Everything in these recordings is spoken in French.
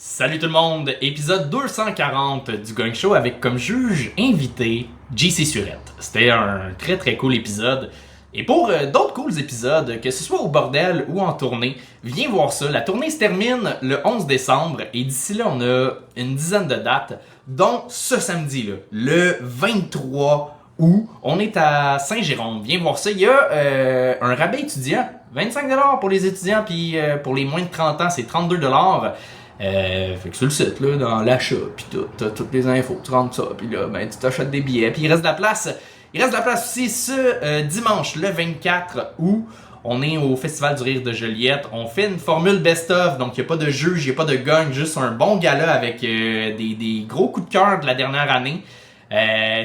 Salut tout le monde, épisode 240 du Gang Show avec comme juge invité JC Surette. C'était un très très cool épisode. Et pour d'autres cools épisodes, que ce soit au bordel ou en tournée, viens voir ça. La tournée se termine le 11 décembre et d'ici là, on a une dizaine de dates, dont ce samedi-là, le 23 août. On est à Saint-Jérôme. Viens voir ça. Il y a un rabais étudiant, 25$ pour les étudiants, puis pour les moins de 30 ans, c'est 32$. Fait que sur le site, là, dans l'achat, pis t'as toutes les infos, tu rentres ça, pis là, ben, tu t'achètes des billets, pis il reste de la place. Il reste de la place aussi ce dimanche, le 24 août. On est au Festival du Rire de Joliette. On fait une formule best-of, donc il n'y a pas de juge, il n'y a pas de gang, juste un bon gala avec des gros coups de cœur de la dernière année.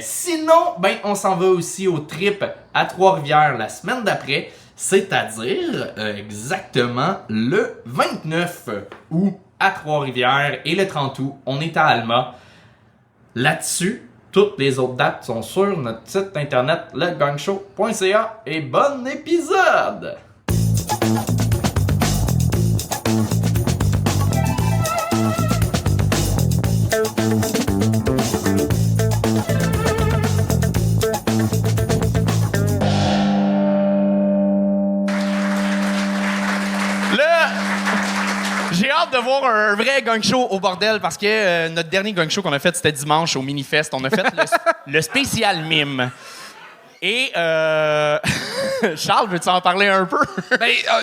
Sinon, ben, on s'en va aussi au trip à Trois-Rivières la semaine d'après, c'est-à-dire exactement le 29 août à Trois-Rivières et le 30 août, on est à Alma. Là-dessus, toutes les autres dates sont sur notre site internet legangshow.ca et bon épisode! J'ai hâte de voir un vrai gang show au bordel parce que notre dernier gang show qu'on a fait, c'était dimanche au Minifest. On a fait le spécial mime. Et Charles, veux-tu en parler un peu?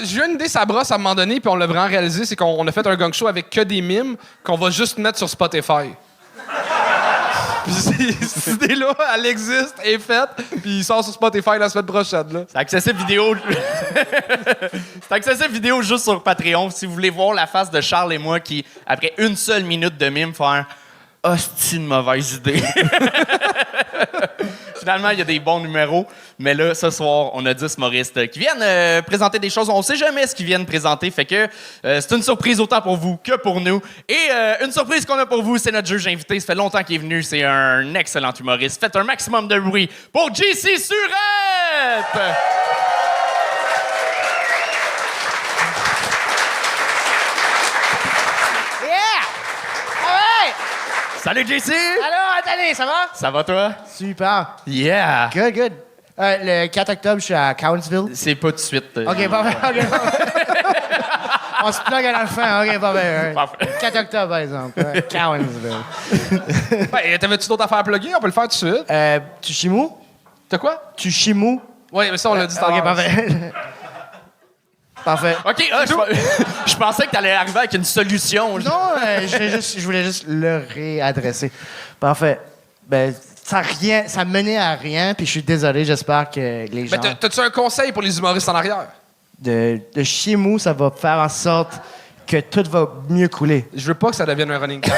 J'ai eu une idée, ça brosse à un moment donné, puis on l'a vraiment réalisé, c'est qu'on a fait un gang show avec que des mimes qu'on va juste mettre sur Spotify. Puis cette idée-là, elle existe, elle est faite, puis il sort sur Spotify la semaine prochaine. Là. C'est accessible vidéo. C'est accessible vidéo juste sur Patreon. Si vous voulez voir la face de Charles et moi qui, après une seule minute de mime, faire « hostie de mauvaise idée ». Finalement, il y a des bons numéros. Mais là, ce soir, on a 10 humoristes qui viennent présenter des choses. On ne sait jamais ce qu'ils viennent présenter. Fait que c'est une surprise autant pour vous que pour nous. Et une surprise qu'on a pour vous, c'est notre juge invité. Ça fait longtemps qu'il est venu. C'est un excellent humoriste. Faites un maximum de bruit pour JC Surette! Salut, JC! Alors, attendez, ça va? Ça va, toi? Super. Yeah! Good. Le 4 octobre, je suis à Cowansville. C'est pas tout de suite. OK, parfait. On se plug à la fin. OK, parfait. Parfait. 4 octobre, par exemple. Cowansville. T'avais-tu d'autres affaires à plugger? On peut le faire tout de suite. Tushimou? T'as quoi? Tushimou? Oui, mais ça, on l'a dit tout à l'heure. OK, parfait. Parfait. OK, je pensais que t'allais arriver avec une solution. Non, je voulais juste le réadresser. Parfait. Ben, ça menait à rien, puis je suis désolé, j'espère que les gens... Mais t'as-tu un conseil pour les humoristes en arrière? De chez nous, ça va faire en sorte que tout va mieux couler. Je veux pas que ça devienne un running gag.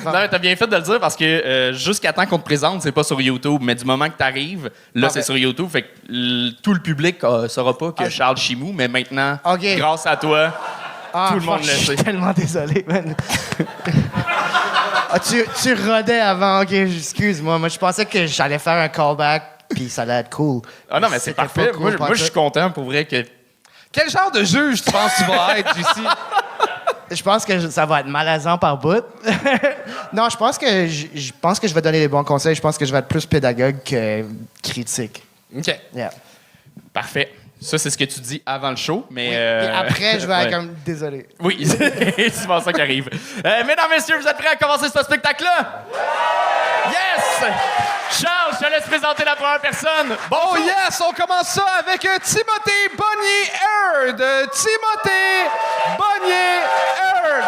Non, t'as bien fait de le dire parce que jusqu'à temps qu'on te présente, c'est pas sur YouTube. Mais du moment que t'arrives, là, c'est sur YouTube. Fait que tout le public saura pas que Charles Chimou. Mais maintenant, grâce à toi, tout le monde le Je suis sait. tellement désolé, man. Tu rodais avant. OK, excuse-moi. Moi, je pensais que j'allais faire un callback, puis ça allait être cool. Ah non, mais c'est C'était parfait. pas cool, Moi, je suis content pour vrai que... Quel genre de juge tu penses que tu vas être, JC? Je pense que ça va être malaisant par bout. Non, je pense que je vais donner les bons conseils. Je pense que je vais être plus pédagogue que critique. OK. Yeah. Parfait. Ça, c'est ce que tu dis avant le show, mais... Puis après, je vais être ouais. comme désolé. Oui, c'est souvent ça qui arrive. Mesdames, messieurs, vous êtes prêts à commencer ce spectacle-là? Yes! Charles, je te laisse présenter la première personne. Oh yes! On commence ça avec Timothée Bonnier-Heard. Timothée Bonnier-Heard.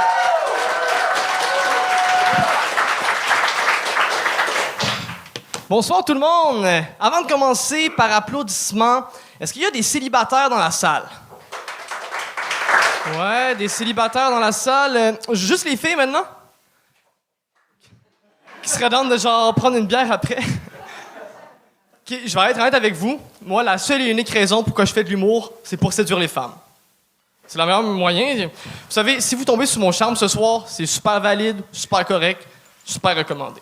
Bonsoir tout le monde. Avant de commencer par applaudissement, est-ce qu'il y a des célibataires dans la salle? Ouais, des célibataires dans la salle. Juste les filles maintenant? Qui seraient dans de genre prendre une bière après? OK, je vais être honnête avec vous. Moi, la seule et unique raison pourquoi je fais de l'humour, c'est pour séduire les femmes. C'est le meilleur moyen. Vous savez, si vous tombez sous mon charme ce soir, c'est super valide, super correct, super recommandé.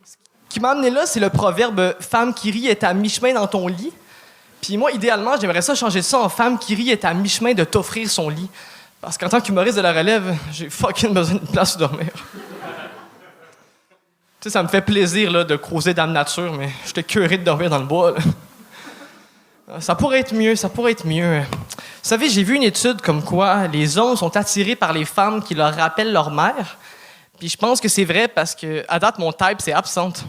Ce qui m'a amené là, c'est le proverbe « Femme qui rit est à mi-chemin dans ton lit ». Puis moi, idéalement, j'aimerais ça changer ça en « Femme qui rit est à mi-chemin de t'offrir son lit ». Parce qu'en tant qu'humoriste de la relève, j'ai fucking besoin d'une place où dormir. Tu sais, ça me fait plaisir là, de creuser Dame Nature, mais j'étais curé de dormir dans le bois. Là. Ça pourrait être mieux, ça pourrait être mieux. Vous savez, j'ai vu une étude comme quoi les hommes sont attirés par les femmes qui leur rappellent leur mère. Puis je pense que c'est vrai parce que, à date, mon type, c'est absente.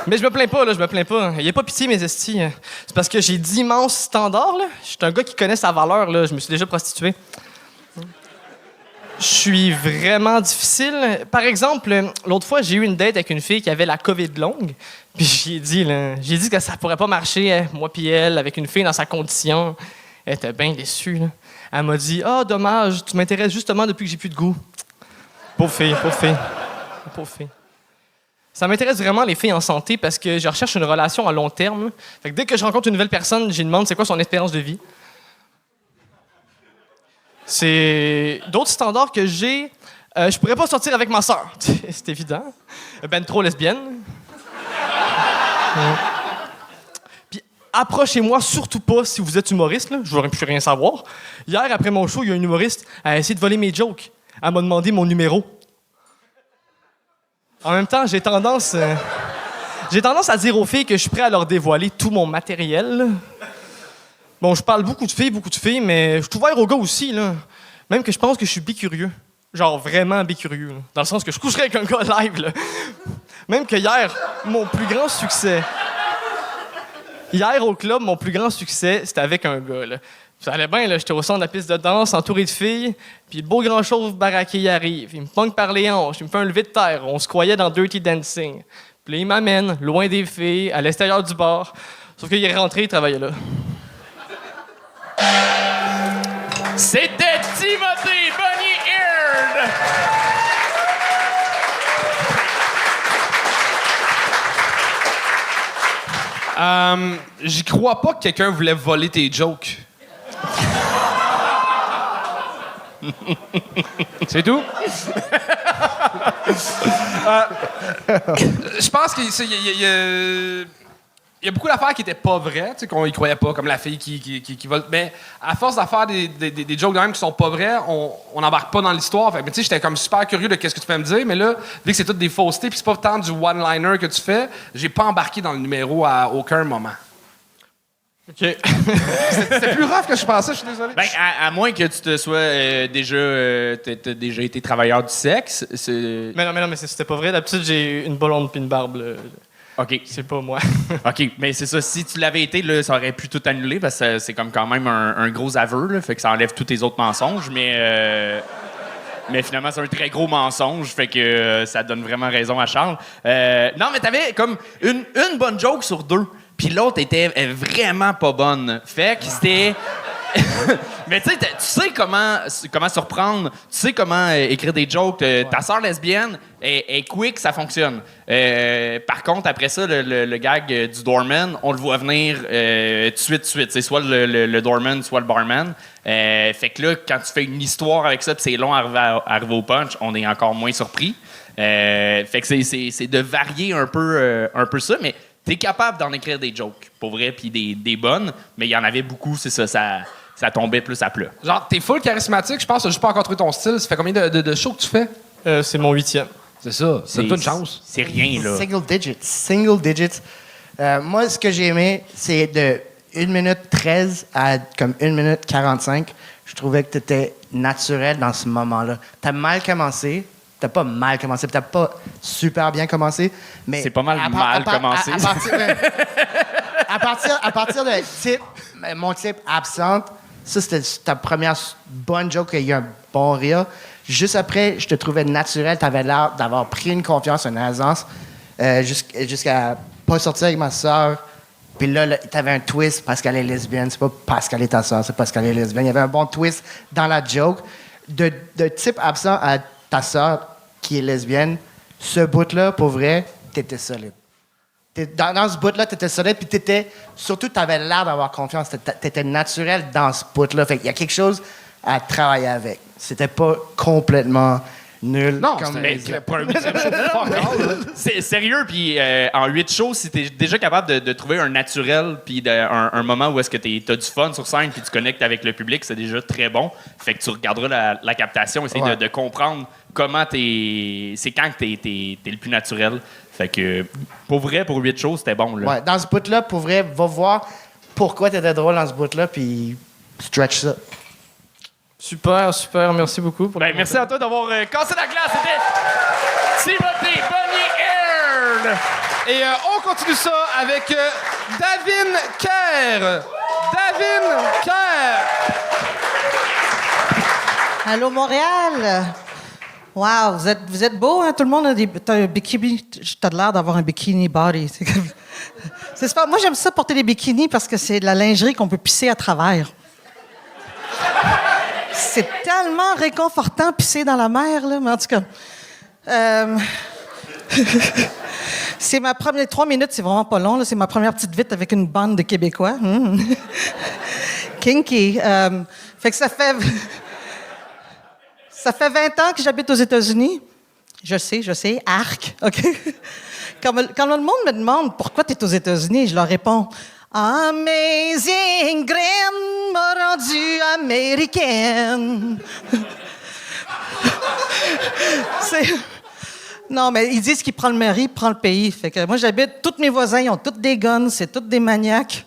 Mais je me plains pas, là, je me plains pas. Il y a pas pitié, mes estis. C'est parce que j'ai d'immenses standards, là. Je suis un gars qui connaît sa valeur, là. Je me suis déjà prostitué. Je suis vraiment difficile. Par exemple, l'autre fois, j'ai eu une date avec une fille qui avait la COVID longue. Puis j'ai dit que ça pourrait pas marcher, hein, moi puis elle, avec une fille dans sa condition. Elle était bien déçue, là. Elle m'a dit « Ah, dommage, tu m'intéresses justement depuis que j'ai plus de goût. » Pauvre fille, pauvre fille. Pauvre fille. Ça m'intéresse vraiment, les filles en santé, parce que je recherche une relation à long terme. Fait que dès que je rencontre une nouvelle personne, je lui demande c'est quoi son espérance de vie. C'est d'autres standards que j'ai. Je pourrais pas sortir avec ma sœur. C'est évident. Ben trop lesbienne. Puis approchez-moi surtout pas si vous êtes humoriste. Là. Je veux plus rien savoir. Hier, après mon show, il y a un humoriste qui a essayé de voler mes jokes. Elle m'a demandé mon numéro. En même temps, j'ai tendance à dire aux filles que je suis prêt à leur dévoiler tout mon matériel. Là. Bon, je parle beaucoup de filles, mais je suis ouvert aux gars aussi, là. Même que je pense que je suis bicurieux. Genre vraiment bicurieux, là. Dans le sens que je coucherais avec un gars live, là. Même que hier, mon plus grand succès... Hier, au club, mon plus grand succès, c'était avec un gars, là. Ça allait bien, là. J'étais au centre de la piste de danse, entouré de filles, puis le beau grand chauve baraqué y arrive. Il me punk par les hanches, il me fait un lever de terre. On se croyait dans Dirty Dancing. Puis là, il m'amène, loin des filles, à l'extérieur du bar. Sauf qu'il est rentré, il travaillait là. C'était Timothée Bonnier-Eard! J'y crois pas que quelqu'un voulait voler tes jokes. C'est tout? Je pense qu'il y a beaucoup d'affaires qui étaient pas vraies, tu sais, qu'on y croyait pas, comme la fille qui vole. Mais à force d'en faire des jokes de même qui sont pas vrais, on n'embarque pas dans l'histoire. Fait, mais tu sais, j'étais comme super curieux de qu'est-ce que tu peux me dire, mais là, vu que c'est toutes des faussetés, puis c'est pas tant du one-liner que tu fais, j'ai pas embarqué dans le numéro à aucun moment. OK. C'était plus rough que je pensais, je suis désolé. Ben, à moins que tu te sois t'as déjà été travailleur du sexe. Mais non, mais c'était pas vrai. D'habitude, j'ai une blonde puis une barbe, là. OK. C'est pas moi. OK, mais c'est ça. Si tu l'avais été, là, ça aurait pu tout annuler parce que c'est comme quand même un gros aveu, là, fait que ça enlève tous tes autres mensonges, mais finalement, c'est un très gros mensonge, fait que ça donne vraiment raison à Charles. Non, mais t'avais comme une bonne joke sur deux, puis l'autre était vraiment pas bonne. Fait que c'était... Mais tu sais comment surprendre, tu sais comment écrire des jokes. Ta sœur lesbienne est quick, ça fonctionne. Par contre, après ça, le gag du doorman, on le voit venir tout de suite. C'est soit le doorman, soit le barman. Fait que là, quand tu fais une histoire avec ça, puis c'est long à arriver au punch, on est encore moins surpris. Fait que c'est de varier un peu ça, mais t'es capable d'en écrire des jokes, pour vrai, puis des bonnes, mais il y en avait beaucoup, c'est ça tombait plus à plat. Genre, t'es full charismatique, je pense que t'as juste pas encore trouvé ton style. Ça fait combien de shows que tu fais? C'est mon 8e. C'est ça, c'est une chance. C'est rien, là. Single digits. Moi, ce que j'ai aimé, c'est de 1 minute 13 à comme 1 minute 45. Je trouvais que tu étais naturel dans ce moment-là. T'as mal commencé. T'as pas mal commencé, t'as pas super bien commencé, mais... C'est pas mal commencé. À partir de mon type absente, ça, c'était ta première bonne joke, il y a un bon rire. Juste après, je te trouvais naturel, t'avais l'air d'avoir pris une confiance, une aisance, jusqu'à pas sortir avec ma soeur. Puis là, t'avais un twist parce qu'elle est lesbienne. C'est pas parce qu'elle est ta soeur, c'est parce qu'elle est lesbienne. Il y avait un bon twist dans la joke. De type absent à ta soeur qui est lesbienne, ce bout-là, pour vrai, t'étais solide. Dans ce bout-là, t'étais solide, puis surtout, t'avais l'air d'avoir confiance. T'étais naturel dans ce bout-là. Fait qu'il y a quelque chose à travailler avec. C'était pas complètement nul. Non, comme Mais les- pas un huitième show. C'est sérieux, puis en 8 shows, si t'es déjà capable de trouver un naturel, puis un moment où est-ce que t'as du fun sur scène, puis tu connectes avec le public, c'est déjà très bon. Fait que tu regarderas la captation, essayer Ouais. de comprendre comment c'est quand que t'es le plus naturel. Fait que, pour vrai, pour 8 shows, c'était bon, là. Ouais, dans ce bout-là, pour vrai, va voir pourquoi t'étais drôle dans ce bout-là, puis stretch ça. Super, super. Merci beaucoup. Pour Ben, merci à toi d'avoir cassé la glace. C'était Timothée Bonnier-Aird. Et on continue ça avec Davin Kerr. Davin Kerr. Allô, Montréal! Wow, vous êtes beau, hein? Tout le monde a t'as un bikini. T'as l'air d'avoir un bikini body. C'est super. Moi, j'aime ça porter des bikinis parce que c'est de la lingerie qu'on peut pisser à travers. C'est tellement réconfortant pisser dans la mer, là. Mais en tout cas, c'est ma première 3 minutes, c'est vraiment pas long. Là. C'est ma première petite vite avec une bande de Québécois. Kinky. Fait que ça fait 20 ans que j'habite aux États-Unis. Je sais, arc, OK? Quand le monde me demande pourquoi tu es aux États-Unis, je leur réponds Amazing Grain m'a rendue américaine. Non, mais ils disent qu'il prend le mari, prend le pays. Fait que moi, j'habite, tous mes voisins, ils ont tous des guns, c'est tous des maniaques.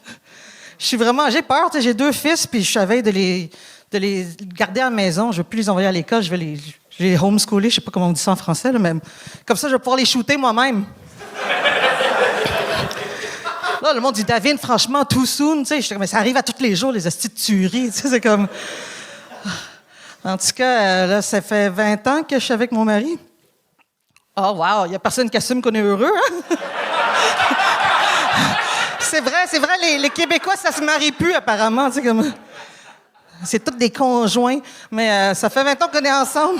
J'ai peur, tu sais, j'ai 2 fils, puis je savais de les garder à la maison. Je veux plus les envoyer à l'école, je vais les homeschooler, je sais pas comment on dit ça en français, là, même. Comme ça, je vais pouvoir les shooter moi-même. Là, le monde dit, David, franchement, too soon, tu sais. Je suis comme, mais ça arrive à tous les jours, les hosties de tuerie, tu sais, c'est comme... En tout cas, là, ça fait 20 ans que je suis avec mon mari. Oh, wow, il n'y a personne qui assume qu'on est heureux, hein? C'est vrai, les Québécois, ça se marie plus, apparemment, tu sais, comme... C'est tous des conjoints, mais ça fait 20 ans qu'on est ensemble.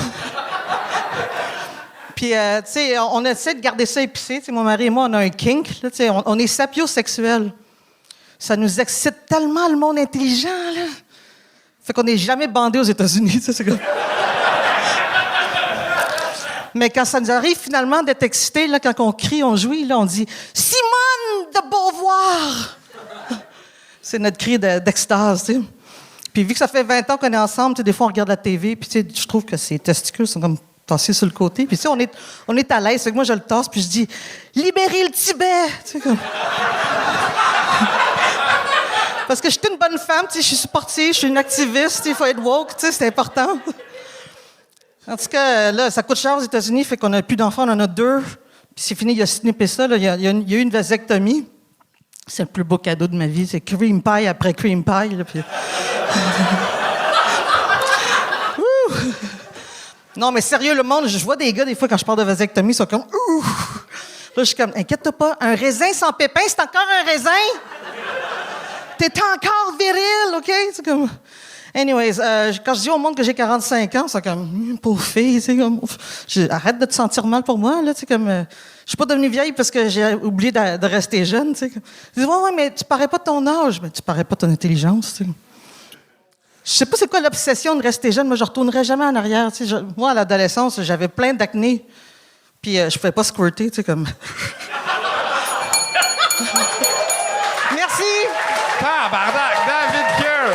Puis, tu sais, on essaie de garder ça épicé. Tu sais, mon mari et moi, on a un kink, là, tu sais, on est sapiosexuels. Ça nous excite tellement, le monde intelligent, là. Fait qu'on n'est jamais bandés aux États-Unis, tu sais, c'est comme... Mais quand ça nous arrive finalement d'être excités, là, quand on crie, on jouit, là, on dit « Simone de Beauvoir! » C'est notre cri d'extase, tu sais. Puis vu que ça fait 20 ans qu'on est ensemble, tu sais, des fois, on regarde la TV, puis tu sais, je trouve que ses testicules sont comme tassés sur le côté. Puis tu sais, on est à l'aise. Fait que moi, je le tasse, puis je dis « Libérez le Tibet! » Tu sais, comme... Parce que je suis une bonne femme, tu sais, je suis sportive, je suis une activiste, il faut être woke, tu sais, c'est important. En tout cas, là, ça coûte cher aux États-Unis, fait qu'on n'a plus d'enfants, on en a 2. Puis c'est fini, il a snippé ça, là, il y a eu une vasectomie. C'est le plus beau cadeau de ma vie, c'est cream pie après cream pie. Là, puis... Non, mais sérieux, le monde, je vois des gars, des fois, quand je parle de vasectomie, ils sont comme « Ouh! » Là, je suis comme « Inquiète-toi pas, un raisin sans pépin, c'est encore un raisin? T'es encore viril, OK? » C'est comme... Anyways, quand je dis au monde que j'ai 45 ans, c'est comme pauvre fille, c'est comme arrête de te sentir mal pour moi là, tu sais comme je suis pas devenue vieille parce que j'ai oublié de rester jeune, tu sais. Je dis ouais, mais tu parais pas de ton âge, mais tu parais pas de ton intelligence, tu sais. Je sais pas c'est quoi l'obsession de rester jeune, moi je retournerai jamais en arrière, tu sais. Moi à l'adolescence, j'avais plein d'acné. Puis je pouvais pas squirter, tu sais comme Merci. Tabarnak, David Kerr.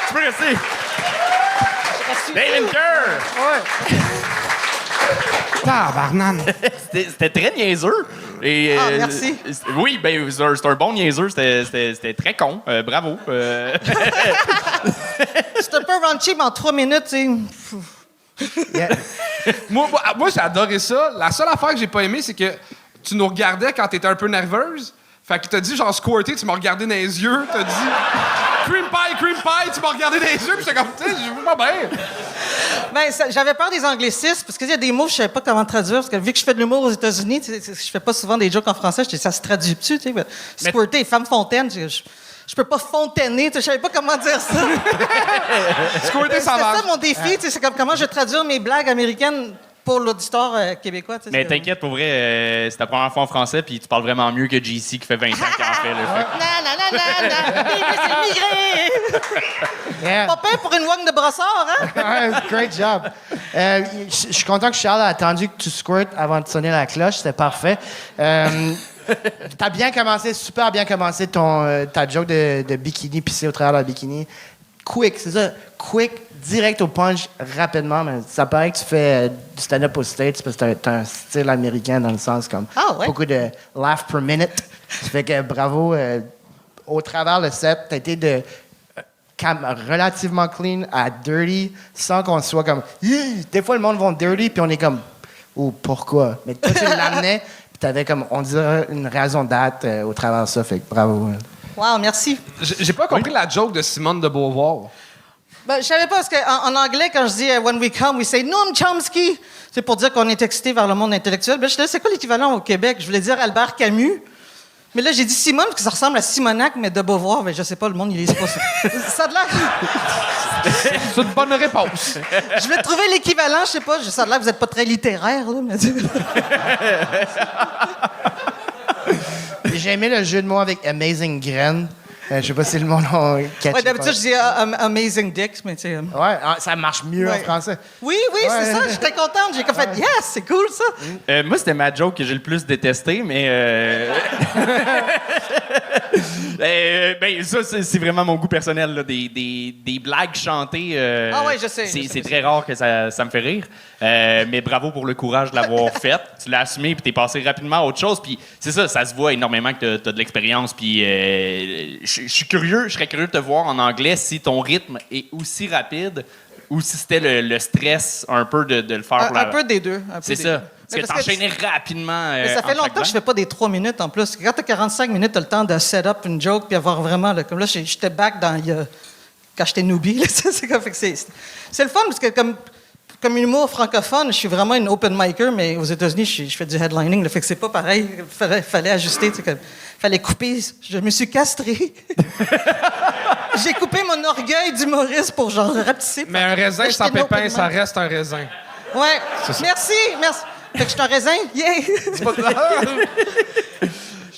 Tu peux rester. David Kerr. Ouais. Tabarnane. C'était très niaiseux. Et, Ah, merci. Oui, ben c'est un bon niaiseux. C'était très con. Bravo. C'est un peu raunchy, mais en 3 minutes, tu sais. Moi, j'ai adoré ça. La seule affaire que j'ai pas aimé, c'est que tu nous regardais quand t'étais un peu nerveuse. Fait que t'as dit genre squirté, tu m'as regardé dans les yeux. T'as dit cream pie, tu m'as regardé dans les yeux. Puis j'étais comme, tu sais, je veux pas bien. Ben, j'avais peur des anglicismes, parce qu'il y a des mots que je savais pas comment traduire, parce que vu que je fais de l'humour aux États-Unis, je fais pas souvent des jokes en français, ça se traduit-tu, tu sais. Squirter, femme fontaine, je peux pas fontainer, je savais pas comment dire ça. Squirté, ça C'était marche. ça mon défi, tu sais, c'est comme comment je vais traduire mes blagues américaines pour l'auditoire québécois. Tu sais, Mais c'est- t'inquiète, pour vrai, c'est ta première fois en français, puis tu parles vraiment mieux que JC qui fait 20 ans qu'il en fait. Là, fait que- Baby, c'est migré! Yeah. Pas pire pour une wangue de brossard, hein? Ouais, great job. Je suis content que Charles a attendu que tu squirtes avant de sonner la cloche. C'était parfait. T'as bien commencé, super bien commencé ta joke de bikini pissé au travers de la bikini. Quick, c'est ça. Quick, direct au punch, rapidement. Mais ça paraît que tu fais du stand-up aux States parce que t'as un style américain dans le sens comme Ah ouais? beaucoup de laugh per minute. Ça fait que bravo. Au travers le set, t'as été de relativement clean à dirty sans qu'on soit comme. Des fois, le monde va dirty puis on est comme. Oh, pourquoi? Mais toi, tu l'amenais puis t'avais comme, on dirait, une raison d'être au travers de ça. Fait que bravo. Wow, merci. J'ai pas compris la joke de Simone de Beauvoir. Ben, je savais pas, parce qu'en anglais, quand je dis when we come, we say Noam Chomsky, c'est pour dire qu'on est excité vers le monde intellectuel. Ben, je disais, c'est quoi l'équivalent au Québec? Je voulais dire Albert Camus. Mais là, j'ai dit Simone, parce que ça ressemble à Simonac, mais de Beauvoir. Mais je sais pas, le monde, il lit pas ça. Ça a de l'air. C'est une bonne réponse. Je voulais trouver l'équivalent, je sais pas. Ça a de l'air que vous êtes pas très littéraire, là. Mais... J'ai aimé le jeu de mots avec Amazing Graine. Je sais pas si le monde a catché. Ouais, d'habitude, je dis Amazing Dicks, mais tu sais. Ouais, ça marche mieux en Ouais. français. Oui, c'est ça. J'étais contente. J'ai comme fait, yes, c'est cool, ça. Moi, c'était ma joke que j'ai le plus détestée, mais. Ben, ça, c'est vraiment mon goût personnel. Là, des blagues chantées. Ah ouais, je sais, C'est très rare que ça me fait rire. Mais bravo pour le courage de l'avoir fait. Tu l'as assumé, puis t'es passé rapidement à autre chose. Puis c'est ça se voit énormément que t'as de l'expérience. Puis je serais curieux de te voir en anglais si ton rythme est aussi rapide ou si c'était le stress un peu de le faire. Un peu des deux. C'est ça. Parce que t'enchaînais rapidement. Mais ça fait entre longtemps que je fais pas des 3 minutes en plus. Quand t'as 45 minutes, t'as le temps de set up une joke puis avoir vraiment. Là, comme là, j'étais back dans. Quand j'étais newbie. Là, c'est le fun parce que comme humour francophone, je suis vraiment une open micer, mais aux États-Unis, je fais du headlining. Là, fait que c'est pas pareil. Fallait ajuster. Fallait couper. Je me suis castré. J'ai coupé mon orgueil d'humoriste pour genre rapetisser. Mais un raisin J'étais sans une open pépins, ça mic. reste un raisin. Ouais. Merci. Fait que je suis un raisin. Yeah!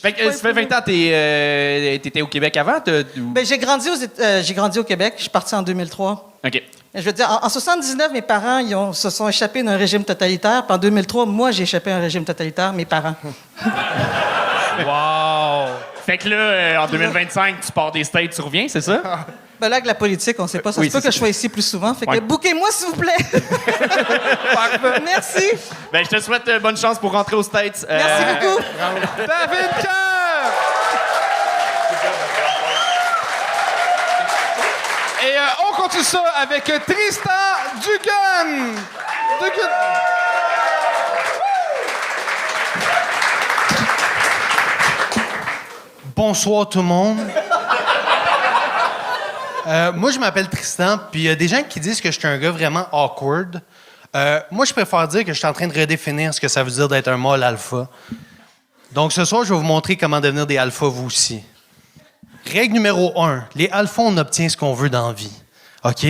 Fait que ça fait 20 ans, t'étais au Québec avant? Ben, j'ai grandi au Québec. Je suis parti en 2003. OK. Je veux dire, en 79, mes parents se sont échappés d'un régime totalitaire. Puis en 2003, moi, j'ai échappé à un régime totalitaire, mes parents. Wow! Fait que là, en 2025, tu pars des States, tu reviens, c'est ça? Ben là, avec la politique, on sait pas. Ça Oui, se peut c'est que je sois ici plus souvent. Fait que Ouais. bouquez-moi, s'il vous plaît. Merci. Ben, je te souhaite bonne chance pour rentrer aux States. Merci beaucoup. David Kerr! Et on continue ça avec Tristan Dugan. Bonsoir tout le monde. Moi, je m'appelle Tristan, puis il y a des gens qui disent que je suis un gars vraiment awkward. Moi, je préfère dire que je suis en train de redéfinir ce que ça veut dire d'être un mâle alpha. Donc, ce soir, je vais vous montrer comment devenir des alphas, vous aussi. Règle numéro 1. Les alphas, on obtient ce qu'on veut dans la vie. OK?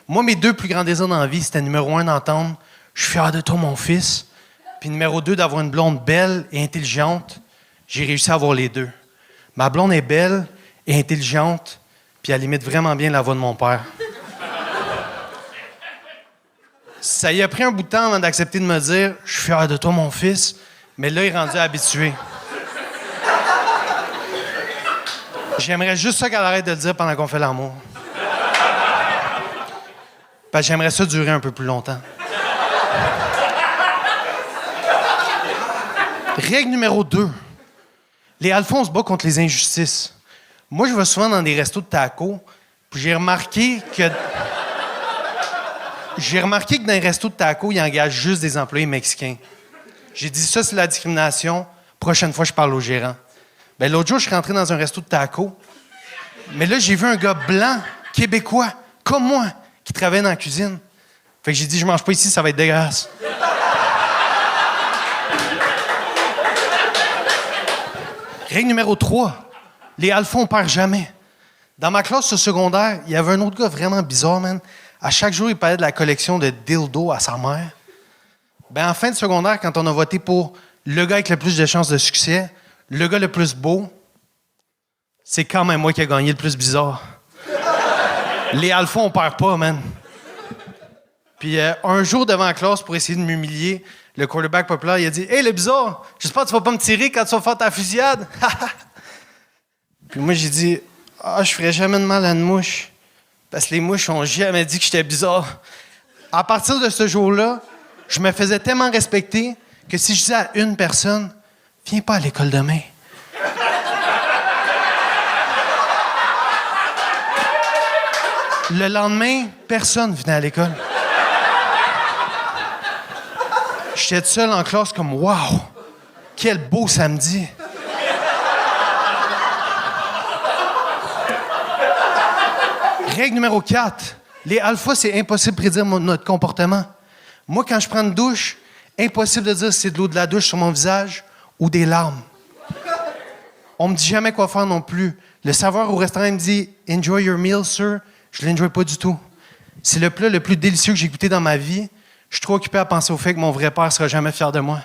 Moi, mes 2 plus grands désirs dans la vie, c'était numéro 1, d'entendre « Je suis fier de toi, mon fils », puis numéro 2, d'avoir une blonde belle et intelligente. J'ai réussi à avoir les 2. Ma blonde est belle et intelligente, puis elle imite vraiment bien la voix de mon père. Ça y a pris un bout de temps avant d'accepter de me dire « Je suis fier de toi, mon fils », mais là, il est rendu habitué. J'aimerais juste ça qu'elle arrête de le dire pendant qu'on fait l'amour. Parce que j'aimerais ça durer un peu plus longtemps. Règle numéro 2. Les alphas, on se bat contre les injustices. Moi, je vais souvent dans des restos de tacos, puis j'ai remarqué que dans les restos de tacos, ils engagent juste des employés mexicains. J'ai dit ça, c'est la discrimination. Prochaine fois, je parle au gérant. Ben, l'autre jour, je suis rentré dans un resto de tacos, mais là, j'ai vu un gars blanc, québécois, comme moi, qui travaille dans la cuisine. Fait que j'ai dit, je mange pas ici, ça va être dégueulasse. Règle numéro 3. Les alphas, on perd jamais. Dans ma classe au secondaire, il y avait un autre gars vraiment bizarre, man. À chaque jour, il parlait de la collection de dildos à sa mère. Ben, en fin de secondaire, quand on a voté pour le gars avec le plus de chances de succès, le gars le plus beau, c'est quand même moi qui ai gagné le plus bizarre. Les alphas, on perd pas, man. Puis un jour devant la classe, pour essayer de m'humilier, le quarterback populaire, il a dit « Hey, le bizarre, j'espère que tu vas pas me tirer quand tu vas faire ta fusillade. » Puis moi, j'ai dit « Ah, je ferais jamais de mal à une mouche. » Parce que les mouches ont jamais dit que j'étais bizarre. À partir de ce jour-là, je me faisais tellement respecter que si je disais à une personne « Viens pas à l'école demain. » Le lendemain, personne venait à l'école. J'étais tout seul en classe comme « Wow! Quel beau samedi! » Règle numéro 4. Les alphas, c'est impossible de prédire notre comportement. Moi, quand je prends une douche, impossible de dire si c'est de l'eau de la douche sur mon visage ou des larmes. On me dit jamais quoi faire non plus. Le serveur au restaurant il me dit « Enjoy your meal, sir ». Je ne l'enjoy pas du tout. C'est le plat le plus délicieux que j'ai goûté dans ma vie. Je suis trop occupé à penser au fait que mon vrai père sera jamais fier de moi.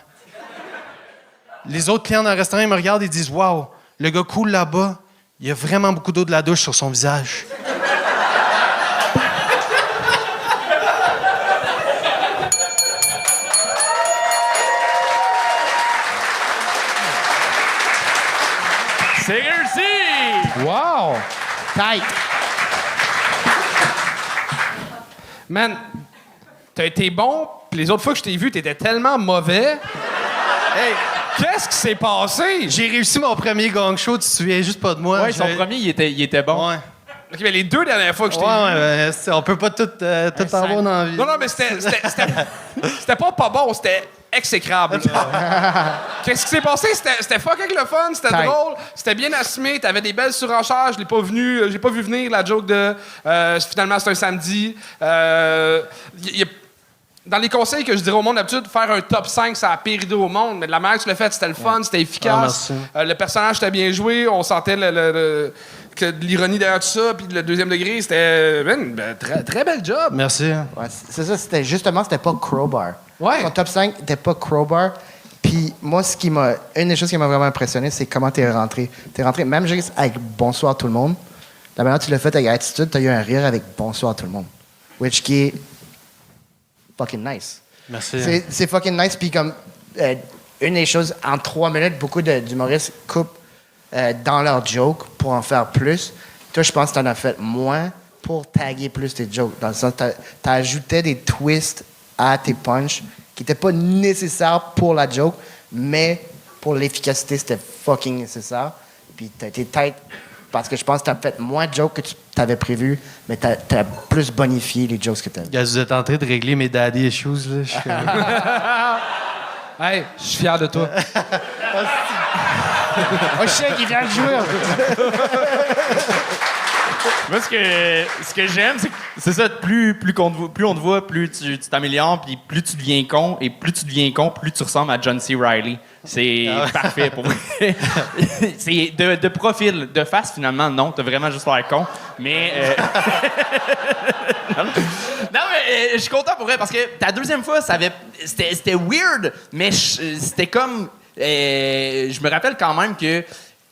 Les autres clients dans le restaurant ils me regardent et disent « Wow, le gars cool là-bas, il a vraiment beaucoup d'eau de la douche sur son visage. » C'est réussi! Wow! Tight. Man, t'as été bon, puis les autres fois que je t'ai vu, t'étais tellement mauvais. Hey, qu'est-ce qui s'est passé? J'ai réussi mon premier gang show, tu te souviens juste pas de moi. Ouais, son premier, il était bon. Ouais. OK, mais les deux dernières fois que je t'ai vu... Ouais, on peut pas tout avoir dans la vie. Non, mais c'était pas bon, c'était exécrable. Qu'est-ce qui s'est passé? C'était fucking le fun, c'était Tight. drôle, c'était bien assumé, t'avais des belles surenchères, j'ai pas vu venir la joke de finalement c'est un samedi. Dans les conseils que je dirais au monde d'habitude, faire un top 5, c'est la pire idée au monde, mais de la manière que tu l'as fait, c'était le fun, c'était efficace. Le personnage était bien joué, on sentait que de l'ironie derrière tout ça, puis le deuxième degré, c'était très, très bel job. Merci. Ouais, c'est ça, c'était pas Crowbar. Ouais. Ton top 5 n'était pas Crowbar. Puis moi, une des choses qui m'a vraiment impressionné, c'est comment t'es rentré. T'es rentré, même juste avec Bonsoir tout le monde. La manière dont tu l'as fait avec attitude, t'as eu un rire avec Bonsoir tout le monde. Which qui est fucking nice. Merci. C'est fucking nice. Puis comme une des choses, en 3 minutes, beaucoup d'humoristes coupent dans leurs jokes pour en faire plus. Toi, je pense que t'en as fait moins pour taguer plus tes jokes. Dans le sens que t'as ajouté des twists à tes punchs qui n'étaient pas nécessaires pour la joke, mais pour l'efficacité, c'était fucking nécessaire. Puis t'as été tête parce que je pense que t'as fait moins de jokes que tu t'avais prévu, mais t'as plus bonifié les jokes que t'avais. Gars, vous êtes en train de régler mes daddy issues, là. Je suis- Hey, je suis fier de toi. Oh, je sais qu'il vient de jouer. Moi, ce que j'aime, c'est ça, plus on te voit, plus tu t'améliores, puis plus tu deviens con, et plus tu deviens con, plus tu ressembles à John C. Reilly. C'est parfait pour moi. C'est de profil, de face, finalement, non, t'as vraiment juste l'air con, mais... non, mais je suis content pour vrai, parce que ta deuxième fois, c'était weird, mais c'était comme... je me rappelle quand même que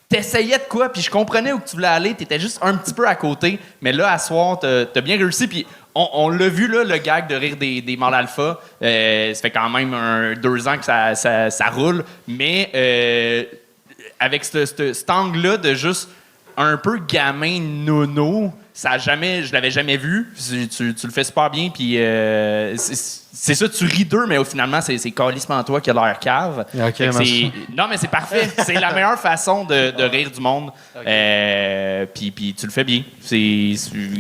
t'essayais de quoi, puis je comprenais où tu voulais aller, t'étais juste un petit peu à côté, mais là, à soir, t'as bien réussi, puis on l'a vu, là, le gag de rire des mâles alpha, ça fait quand même 2 ans que ça roule, mais avec cet angle-là de juste un peu gamin nono, je l'avais jamais vu, tu le fais super bien, puis c'est ça, tu ris d'eux, mais finalement, c'est calissement toi qui a l'air cave. Ok, Fait que merci. non, mais c'est parfait. C'est la meilleure façon de rire du monde. Puis tu le fais bien. C'est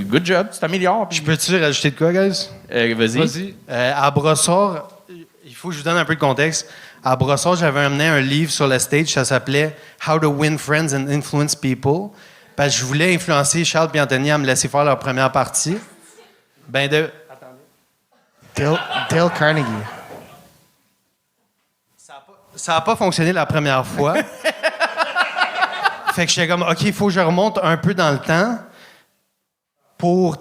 good job, tu t'améliores. Je peux-tu rajouter de quoi, guys? Vas-y. À Brossard, il faut que je vous donne un peu de contexte. À Brossard, j'avais amené un livre sur le stage, ça s'appelait How to Win Friends and Influence People. Parce que je voulais influencer Charles et Anthony à me laisser faire leur première partie. Dale Carnegie. Ça n'a pas fonctionné la première fois. Fait que j'étais comme, OK, il faut que je remonte un peu dans le temps pour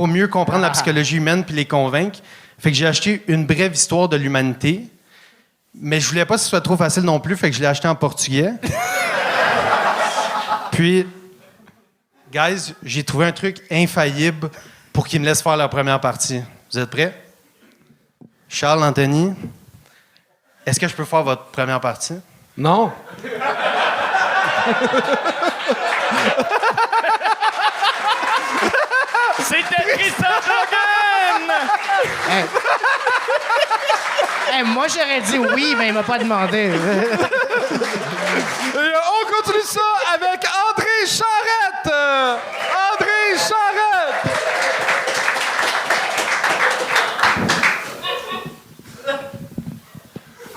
mieux comprendre la psychologie humaine puis les convaincre. Fait que j'ai acheté Une brève histoire de l'humanité, mais je voulais pas que ce soit trop facile non plus, fait que je l'ai acheté en portugais. Puis, guys, j'ai trouvé un truc infaillible pour qu'ils me laissent faire la première partie. Vous êtes prêts? Charles, Anthony, est-ce que je peux faire votre première partie? Non. C'était Tristan Logan! Moi, j'aurais dit oui, mais il m'a pas demandé. Et on continue ça avec André Charette! André Charette!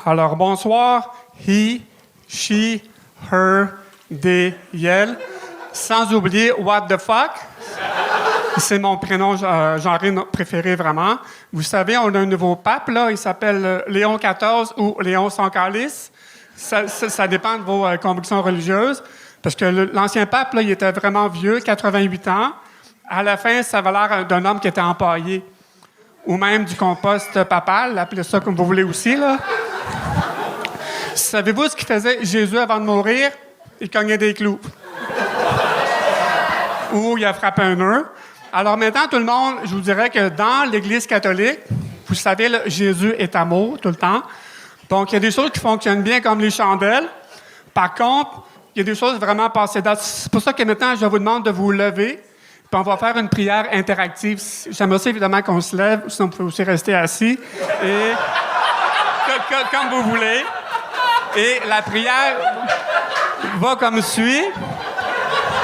Alors, bonsoir. He, she, her, they, yell. Sans oublier what the fuck. C'est mon prénom genré préféré, vraiment. Vous savez, on a un nouveau pape, là. Il s'appelle Léon XIV ou Léon sans calice. Ça dépend de vos convictions religieuses. Parce que l'ancien pape, là, il était vraiment vieux, 88 ans. À la fin, ça avait l'air d'un homme qui était empaillé. Ou même du compost papal, appelez ça comme vous voulez aussi, là. Savez-vous ce qu'il faisait Jésus avant de mourir? Il cognait des clous. Ou il a frappé un nœud. Alors maintenant, tout le monde, je vous dirais que dans l'Église catholique, vous savez, là, Jésus est amour tout le temps. Donc, il y a des choses qui fonctionnent bien comme les chandelles. Par contre, il y a des choses vraiment passées date. C'est pour ça que maintenant, je vous demande de vous lever. Puis on va faire une prière interactive. J'aimerais ça, évidemment, qu'on se lève. Sinon, vous pouvez aussi rester assis. Et comme vous voulez. Et la prière va comme suit.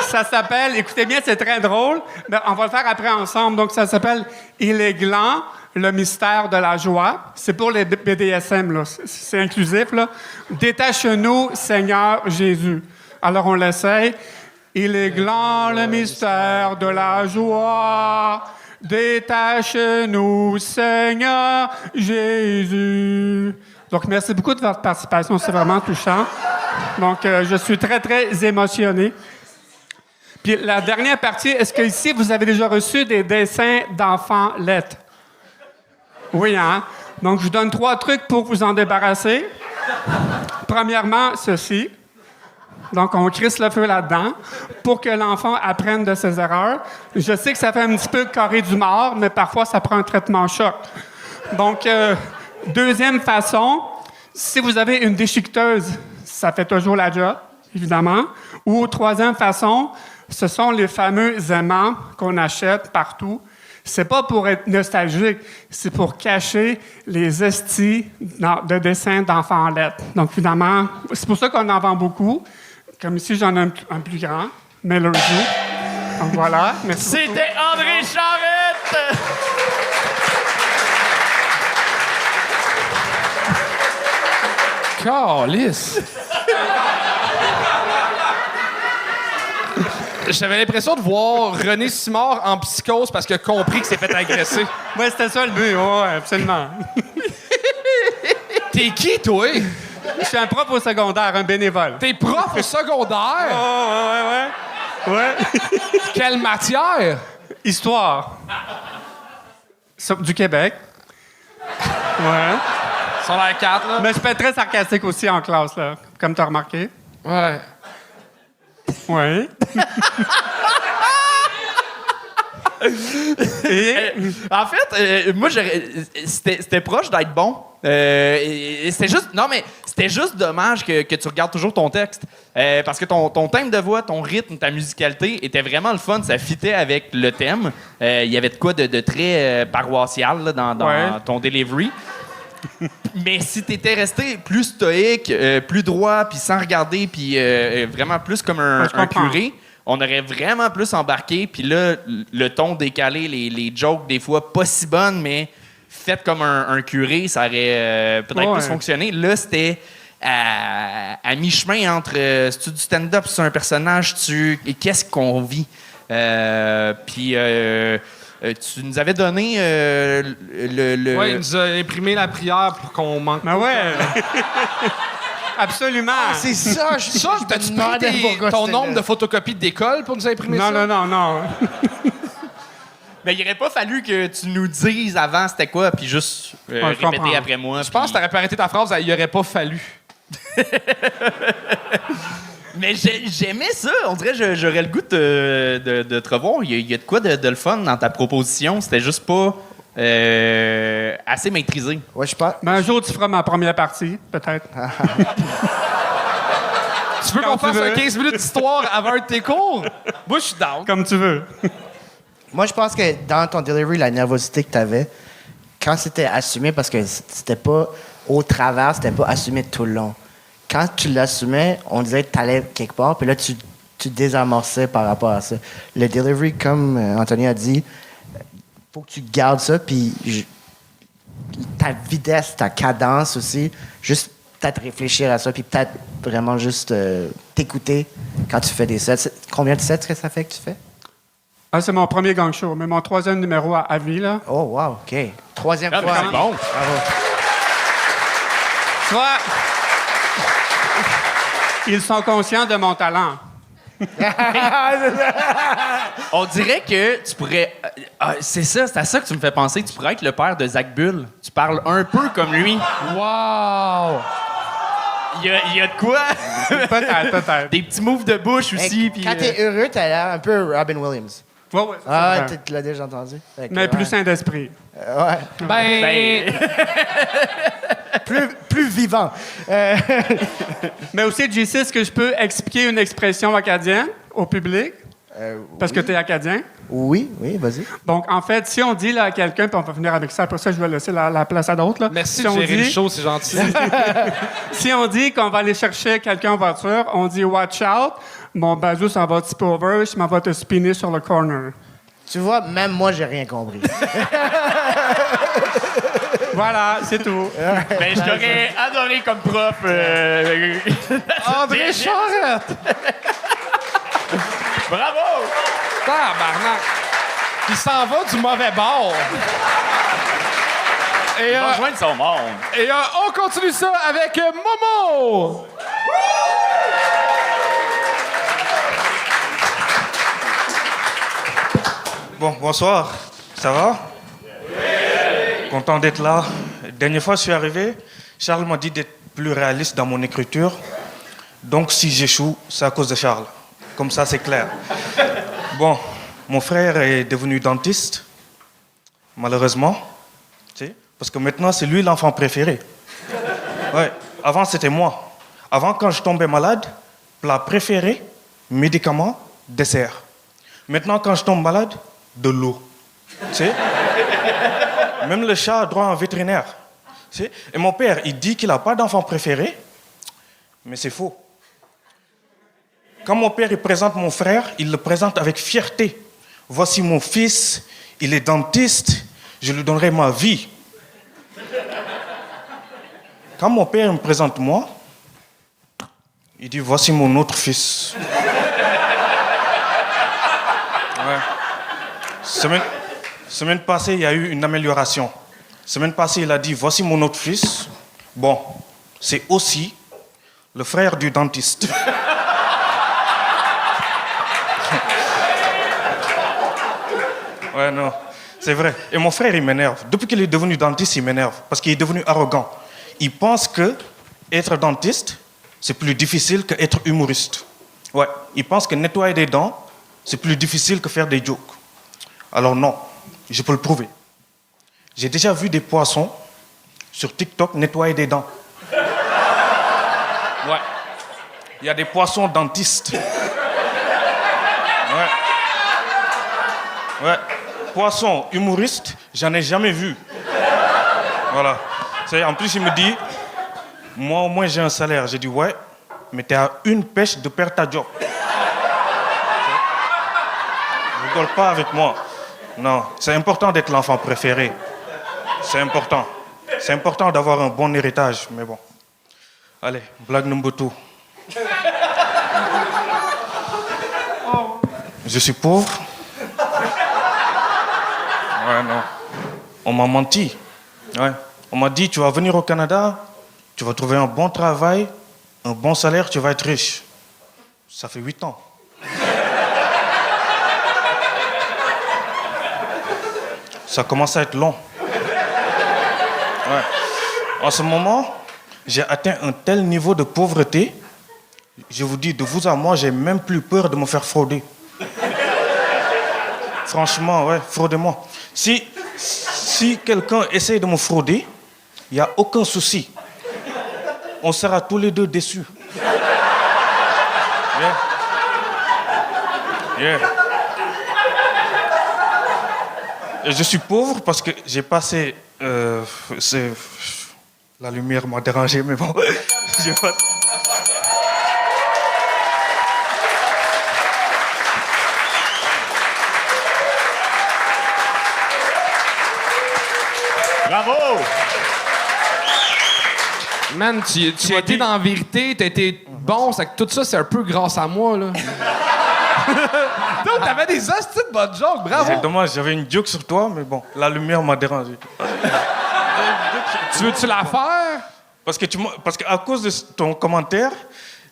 Ça s'appelle, écoutez bien, c'est très drôle, mais on va le faire après ensemble. Donc, ça s'appelle « Il est gland, le mystère de la joie ». C'est pour les BDSM, là. C'est inclusif, là. « Détache-nous, Seigneur Jésus ». Alors, on l'essaye. « Il est gland, le mystère de la joie. Détache-nous, Seigneur Jésus ». Donc, merci beaucoup de votre participation. C'est vraiment touchant. Donc, je suis très, très émotionné. Puis la dernière partie, est-ce que ici vous avez déjà reçu des dessins d'enfants lettres? Oui, hein? Donc, je vous donne 3 trucs pour vous en débarrasser. Premièrement, ceci. Donc, on crisse le feu là-dedans pour que l'enfant apprenne de ses erreurs. Je sais que ça fait un petit peu carré du mort, mais parfois, ça prend un traitement choc. Donc, deuxième façon, si vous avez une déchiqueteuse, ça fait toujours la job, évidemment. Ou troisième façon, ce sont les fameux aimants qu'on achète partout. C'est pas pour être nostalgique, c'est pour cacher les estis de dessins d'enfants en lettres. Donc, évidemment, c'est pour ça qu'on en vend beaucoup. Comme ici, j'en ai un plus grand, Miller Joe. Donc, voilà. Merci beaucoup. C'était André Charette! Calice! J'avais l'impression de voir René Simard en psychose parce qu'il a compris qu'il s'est fait agresser. Oui, c'était ça le but. Oui, absolument. T'es qui, toi? Je suis un prof au secondaire, un bénévole. T'es prof au secondaire? Oh, ouais. Quelle matière? Histoire. Du Québec. Ouais. Sur la 4, là. Mais je peux être très sarcastique aussi en classe, là, comme tu as remarqué. Ouais. Oui. En fait, moi, c'était proche d'être bon. Et c'était juste, non, mais c'était juste dommage que tu regardes toujours ton texte. Parce que ton thème de voix, ton rythme, ta musicalité était vraiment le fun. Ça fitait avec le thème. Il y avait de quoi de très paroissial là, dans ton delivery. Mais si t'étais resté plus stoïque, plus droit, puis sans regarder, puis vraiment plus comme un curé, on aurait vraiment plus embarqué. Puis là, le ton décalé, les jokes, des fois pas si bonnes, mais faites comme un curé, ça aurait peut-être plus fonctionné. Là, c'était à mi-chemin entre c'est-tu du stand-up, c'est un personnage, qu'est-ce qu'on vit? Puis... tu nous avais donné Oui, il nous a imprimé la prière pour qu'on manque. Ben ouais! Absolument! C'est ça, Ça, t'as-tu pris ton nombre de photocopies d'école pour nous imprimer ça? Non. Mais il aurait pas fallu que tu nous dises avant c'était quoi, puis juste je comprends. répéter après moi. Je pense que t'aurais pu arrêter ta phrase, il aurait pas fallu. Mais j'aimais ça. On dirait que j'aurais le goût de te revoir. Il y a de quoi de le fun dans ta proposition. C'était juste pas assez maîtrisé. Ouais, je pense. Ben, un jour, tu feras ma première partie, peut-être. Tu veux qu'on Quand tu fasse un veux. 15 minutes d'histoire avant un de tes cours? Moi, je suis down. Comme tu veux. Moi, je pense que dans ton delivery, la nervosité que tu avais, quand c'était assumé, parce que c'était pas au travers, c'était pas assumé tout le long. Quand tu l'assumais, on disait que tu allais quelque part, puis là, tu désamorçais par rapport à ça. Le delivery, comme Anthony a dit, faut que tu gardes ça, puis ta vitesse, ta cadence aussi, juste peut-être réfléchir à ça, puis peut-être vraiment juste t'écouter quand tu fais des sets. Combien de sets que ça fait que tu fais? Ah, c'est mon premier gang show, mais mon 3e numéro à vie, là. Oh, wow, OK. 3e Ah, fois. c'est bon. Bravo. Tu vois, ils sont conscients de mon talent. On dirait que tu pourrais. C'est à ça que tu me fais penser. Tu pourrais être le père de Zach Bull. Tu parles un peu comme lui. Wow! Il y a de quoi? Peut-être. Des petits moves de bouche aussi. Hey, puis, quand t'es heureux, t'as l'air un peu Robin Williams. Ouais, ouais, ça, Ah, c'est vrai. tu l'as déjà entendu. Fait que, Mais plus ouais. sain d'esprit. Ouais. Ben, Plus vivant. Mais aussi, JC, est-ce que je peux expliquer une expression acadienne au public? Parce que tu es acadien. Oui, vas-y. Donc, en fait, si on dit là, à quelqu'un, puis on va finir avec ça, après ça, je vais laisser la place à d'autres. là. merci si de on gérer le dit, show, c'est gentil. Si on dit qu'on va aller chercher quelqu'un en voiture, on dit « Watch out, mon bazou s'en va tip over, je m'en vais te spinner sur le corner. Tu vois, même moi, j'ai rien compris. » Voilà, c'est tout. Ben, je t'aurais adoré comme prof. André Charette! Bravo! Tabarnak! Il s'en va du mauvais bord. Et, Il va rejoindre son monde. et on continue ça avec Momo! Bon, bonsoir. Ça va? Content d'être là. Dernière fois que je suis arrivé, Charles m'a dit d'être plus réaliste dans mon écriture. Donc, si j'échoue, c'est à cause de Charles. Comme ça, c'est clair. Bon, mon frère est devenu dentiste, malheureusement. Tu sais, parce que maintenant, c'est lui l'enfant préféré. Ouais, avant, c'était moi. Avant, quand je tombais malade, plat préféré, médicament, dessert. Maintenant, quand je tombe malade, de l'eau. Tu sais? Même le chat a droit à un vétérinaire. Tu sais? Et mon père, il dit qu'il n'a pas d'enfant préféré, mais c'est faux. Quand mon père il présente mon frère, il le présente avec fierté. Voici mon fils, il est dentiste, je lui donnerai ma vie. Quand mon père me présente moi, il dit voici mon autre fils. Ouais. Semaine passée, il y a eu une amélioration. Semaine passée, il a dit voici mon autre fils. Bon, c'est aussi le frère du dentiste. Ouais, non, c'est vrai. Et mon frère, il m'énerve. Depuis qu'il est devenu dentiste, il m'énerve. Parce qu'il est devenu arrogant. Il pense que être dentiste, c'est plus difficile que être humoriste. Ouais, il pense que nettoyer des dents, c'est plus difficile que faire des jokes. Alors non, je peux le prouver. J'ai déjà vu des poissons sur TikTok nettoyer des dents. Ouais. Il y a des poissons dentistes. Ouais. Ouais. Poisson humoriste, j'en ai jamais vu. Voilà. En plus, il me dit, moi au moins j'ai un salaire. J'ai dit, ouais, mais t'es à une pêche de perdre ta job. Ne rigole pas avec moi. Non, c'est important d'être l'enfant préféré. C'est important. C'est important d'avoir un bon héritage, mais bon. Allez, blague number 2. Je suis pauvre. Ouais, non. On m'a menti. Ouais. On m'a dit, tu vas venir au Canada, tu vas trouver un bon travail, un bon salaire, tu vas être riche. Ça fait 8 ans. ça commence à être long. Ouais. En ce moment, j'ai atteint un tel niveau de pauvreté, je vous dis, de vous à moi, j'ai même plus peur de me faire frauder. Franchement, ouais, fraudez-moi. Si quelqu'un essaye de me frauder, il n'y a aucun souci. On sera tous les deux déçus. Yeah. Yeah. Et je suis pauvre parce que j'ai passé... La lumière m'a dérangé, mais bon... j'ai pas... Bravo! Man, tu as été dans la vérité, t'as été bon, c'est que tout ça, c'est un peu grâce à moi, là. Donc, t'avais des hosties de bonnes jokes, bravo! C'est dommage, j'avais une joke sur toi, mais bon, la lumière m'a dérangé. Tu veux-tu la faire? Parce qu'à cause de ton commentaire,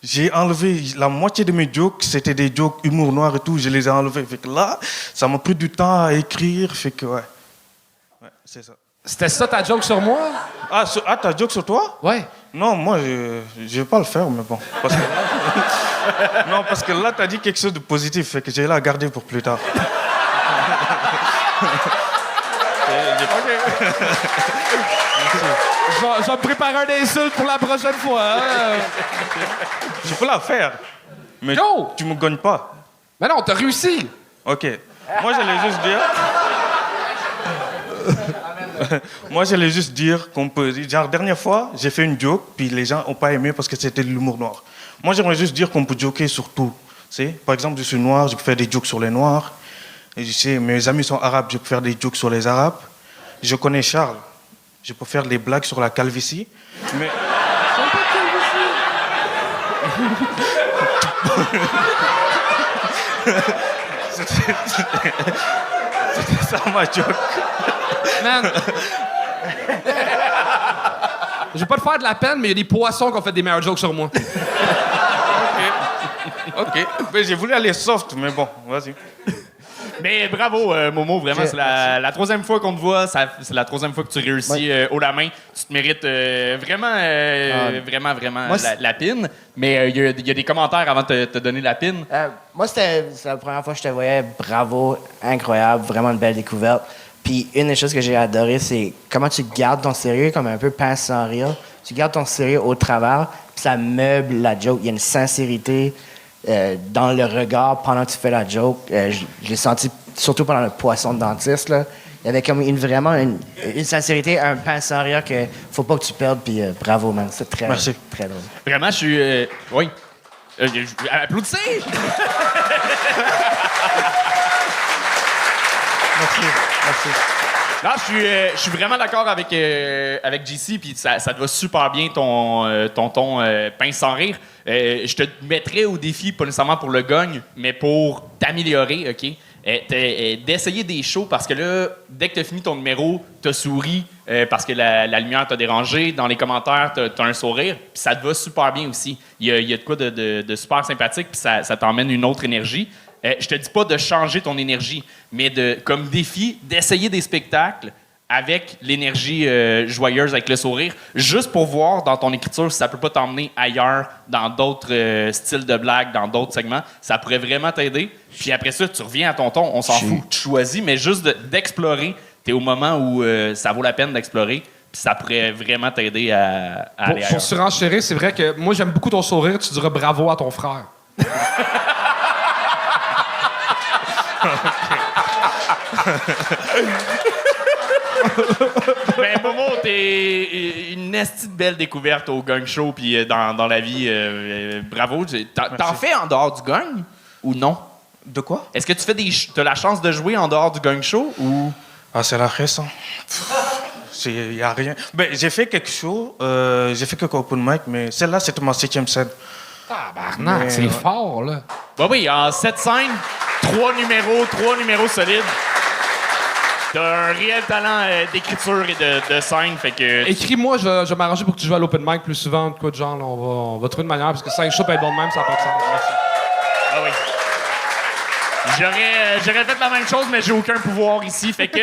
j'ai enlevé la moitié de mes jokes, c'était des jokes humour noir et tout, je les ai enlevés. Fait que là, ça m'a pris du temps à écrire, fait que ouais. Ouais, c'est ça. C'était ça ta joke sur moi? Ah, ta joke sur toi? Ouais. Non, moi, je vais pas le faire, mais bon. Non, parce que là, t'as dit quelque chose de positif, fait que j'ai la garder pour plus tard. Je vais me préparer un insulte pour la prochaine fois. Hein? Je peux la faire, mais Go! tu me gagnes pas. Mais non, t'as réussi. OK. Moi, j'allais juste dire... Moi, j'allais juste dire qu'on peut... Genre, dernière fois, j'ai fait une joke, puis les gens n'ont pas aimé parce que c'était de l'humour noir. Moi, j'aimerais juste dire qu'on peut joker sur tout. Par exemple, je suis noir, je peux faire des jokes sur les noirs. Et je sais, mes amis sont arabes, je peux faire des jokes sur les arabes. Je connais Charles, je peux faire des blagues sur la calvitie. Mais... C'était ça ma joke. Man. Je vais pas te faire de la peine, mais il y a des poissons qui ont fait des meilleures jokes sur moi. OK. Mais j'ai voulu aller soft, mais bon, vas-y. Mais bravo, Momo, vraiment, c'est la troisième fois qu'on te voit, c'est la troisième fois que tu réussis haut la main. Tu te mérites vraiment la pine. Mais il y a des commentaires avant de te donner la pine. Moi, c'est la première fois que je te voyais. Bravo, incroyable, vraiment une belle découverte. Puis une des choses que j'ai adoré, c'est comment tu gardes ton sérieux comme un peu pince sans rire. Tu gardes ton sérieux au travers, puis ça meuble la joke. Il y a une sincérité dans le regard pendant que tu fais la joke. Je l'ai senti surtout pendant le poisson de dentiste, là. Il y avait comme vraiment une sincérité, un pince sans rire que faut pas que tu perdes. Puis bravo, man. C'est très, très drôle. Vraiment, je suis... oui. Applaudissez! Merci. Non, je suis vraiment d'accord avec JC, puis ça te va super bien ton ton pince sans rire. Je te mettrais au défi, pas nécessairement pour le gagne, mais pour t'améliorer, OK? D'essayer des shows, parce que là, dès que tu as fini ton numéro, tu as souri parce que la lumière t'a dérangé. Dans les commentaires, tu as un sourire, puis ça te va super bien aussi. Il y a de quoi de super sympathique, puis ça t'emmène une autre énergie. Je te dis pas de changer ton énergie, mais comme défi, d'essayer des spectacles avec l'énergie joyeuse, avec le sourire, juste pour voir dans ton écriture si ça peut pas t'emmener ailleurs, dans d'autres styles de blagues, dans d'autres segments. Ça pourrait vraiment t'aider. Puis après ça, tu reviens à ton ton, on s'en fout, tu choisis, mais juste d'explorer, t'es au moment où ça vaut la peine d'explorer, puis ça pourrait vraiment t'aider à aller ailleurs. Pour surenchérir, c'est vrai que moi, j'aime beaucoup ton sourire, tu diras bravo à ton frère. Ben Momo, t'es une esti de belle découverte au gang show puis dans la vie. Bravo. T'en fais en dehors du gang ou non? De quoi? Est-ce que tu fais t'as la chance de jouer en dehors du gang show ou? Ah, c'est la récente. Il y a rien. Ben, j'ai fait quelque chose. J'ai fait quelques open mic, mais celle-là, c'était ma 7e scène. Tabarnak, c'est fort, là. Bah oui, en 7 scènes, 3 numéros solides. T'as un réel talent d'écriture et de scène, fait que... Écris-moi, je vais m'arranger pour que tu joues à l'open mic plus souvent, de quoi de genre, là, on va trouver une manière, parce que 5 shows peut être bon de même, ça n'a pas de sens. Ah oui. J'aurais fait la même chose, mais j'ai aucun pouvoir ici. Fait que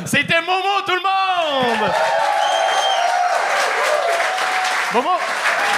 c'était Momo, tout le monde! Momo!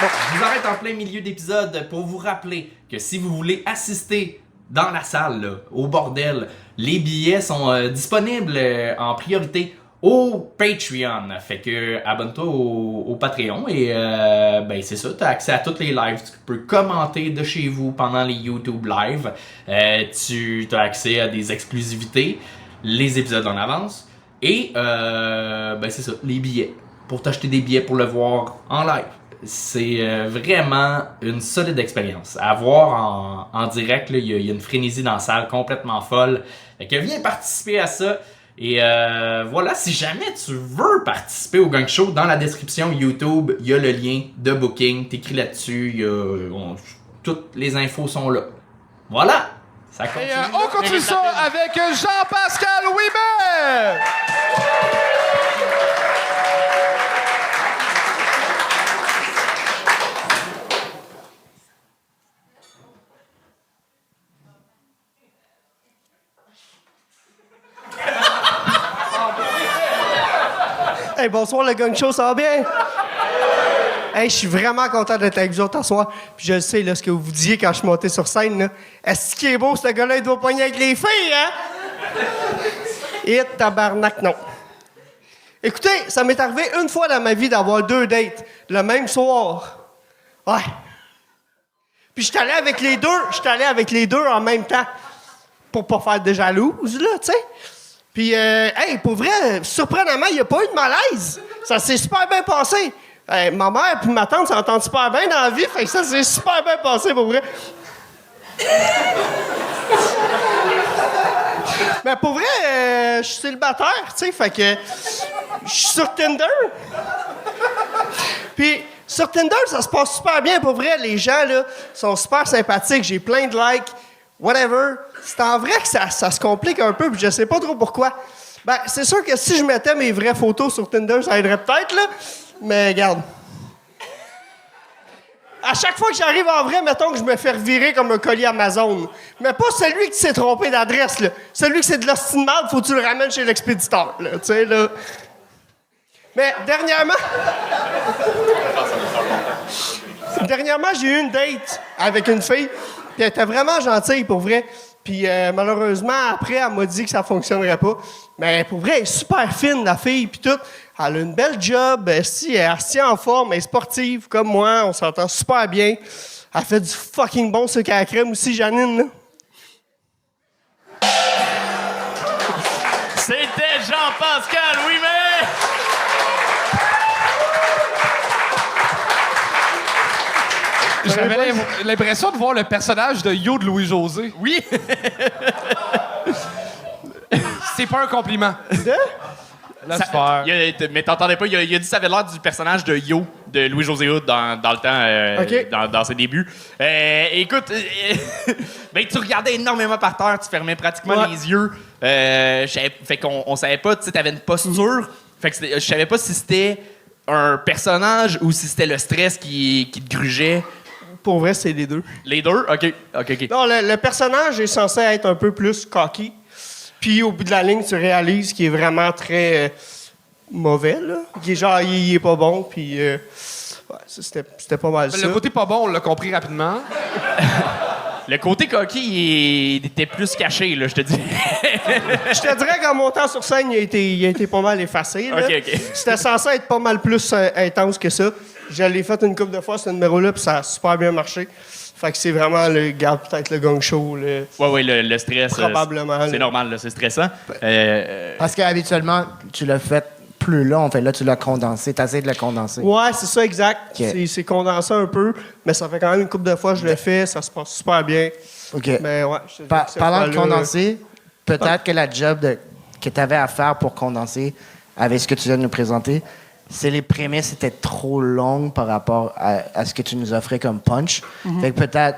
Bon, je vous arrête en plein milieu d'épisode pour vous rappeler que si vous voulez assister dans la salle, là, au bordel, les billets sont disponibles en priorité au Patreon. Fait que abonne-toi au Patreon et ben c'est ça, t'as accès à tous les lives. Tu peux commenter de chez vous pendant les YouTube live. Tu as accès à des exclusivités, les épisodes en avance et ben c'est ça, les billets. Pour t'acheter des billets pour le voir en live. C'est vraiment une solide expérience. À voir en direct, il y a une frénésie dans la salle complètement folle. Fait que viens participer à ça. Et voilà, si jamais tu veux participer au Gang Show, dans la description YouTube, il y a le lien de booking. T'écris là-dessus, toutes les infos sont là. Voilà! Ça continue. Et on continue ça avec Jean-Pascal Ouimet! Hey, bonsoir, le Gang Show, ça va bien? Hey, je suis vraiment content d'être avec vous autres ce soir. Puis je sais, là, ce que vous disiez quand je suis monté sur scène, là. Est-ce qu'il est beau, ce gars-là, il doit pogner avec les filles, hein? Et tabarnak, non. Écoutez, ça m'est arrivé une fois dans ma vie d'avoir 2 dates le même soir. Ouais. Puis j'étais allé avec les deux en même temps. Pour pas faire de jalouse, là, tu sais. Puis, hey, pour vrai, surprenamment, il n'y a pas eu de malaise. Ça s'est super bien passé. Ma mère et ma tante s'entendent super bien dans la vie, fait que ça s'est super bien passé, pour vrai. Mais pour vrai, je suis célibataire, tu sais, fait que je suis sur Tinder. Puis, sur Tinder, ça se passe super bien, pour vrai. Les gens, là, sont super sympathiques. J'ai plein de likes, whatever. C'est en vrai que ça se complique un peu, puis je sais pas trop pourquoi. Ben, c'est sûr que si je mettais mes vraies photos sur Tinder, ça aiderait peut-être, là. Mais regarde. À chaque fois que j'arrive en vrai, mettons que je me fais revirer comme un colis Amazon. Mais pas celui qui s'est trompé d'adresse, là. Celui que c'est de l'hostie de merde, faut que tu le ramènes chez l'expéditeur, là. Tu sais, là. Mais dernièrement, j'ai eu une date avec une fille, puis elle était vraiment gentille, pour vrai. Puis malheureusement, après, elle m'a dit que ça fonctionnerait pas. Mais pour vrai, elle est super fine, la fille, puis tout. Elle a une belle job, elle se tient en forme, elle est sportive, comme moi, on s'entend super bien. Elle fait du fucking bon sucre à la crème aussi, Janine, là. C'était Jean-Pascal Ouimet! J'avais l'impression de voir le personnage de Yo de Louis-José. Oui! C'est pas un compliment. Laisse faire. Mais t'entendais pas, il a dit que ça avait l'air du personnage de Yo de Louis-José Hood dans le temps, OK. dans ses débuts. Écoute, ben, tu regardais énormément par terre, tu fermais pratiquement les yeux. Fait qu'on savait pas, tu sais, t'avais une posture. Fait que je savais pas si c'était un personnage ou si c'était le stress qui te grugeait. Pour vrai, c'est les deux. Les deux? OK. Non, le personnage est censé être un peu plus cocky. Puis au bout de la ligne, tu réalises qu'il est vraiment très mauvais, là. Qu'il est genre, il est pas bon, puis ouais, c'était pas mal ça. Le côté pas bon, on l'a compris rapidement. Le côté coquille, il était plus caché, là, je te dis. Je te dirais qu'en montant sur scène, il a été pas mal effacé, là. OK. C'était censé être pas mal plus intense que ça. Je l'ai fait une couple de fois, ce numéro-là, puis ça a super bien marché. Fait que c'est vraiment peut-être le Gang Show. Oui, le stress. Probablement. C'est normal, là, c'est stressant. Parce qu'habituellement, tu l'as fait plus long. Fait là, tu l'as condensé. Tu as essayé de le condenser. Ouais, c'est ça, exact. OK. C'est condensé un peu, mais ça fait quand même une couple de fois que je le fais. Ça se passe super bien. OK. Mais ouais, je te dis que cette Parlant de fois-là, condenser, peut-être que la job que tu avais à faire pour condenser, avec ce que tu viens de nous présenter, c'est les prémices étaient trop longues par rapport à ce que tu nous offrais comme punch. Fait que peut-être,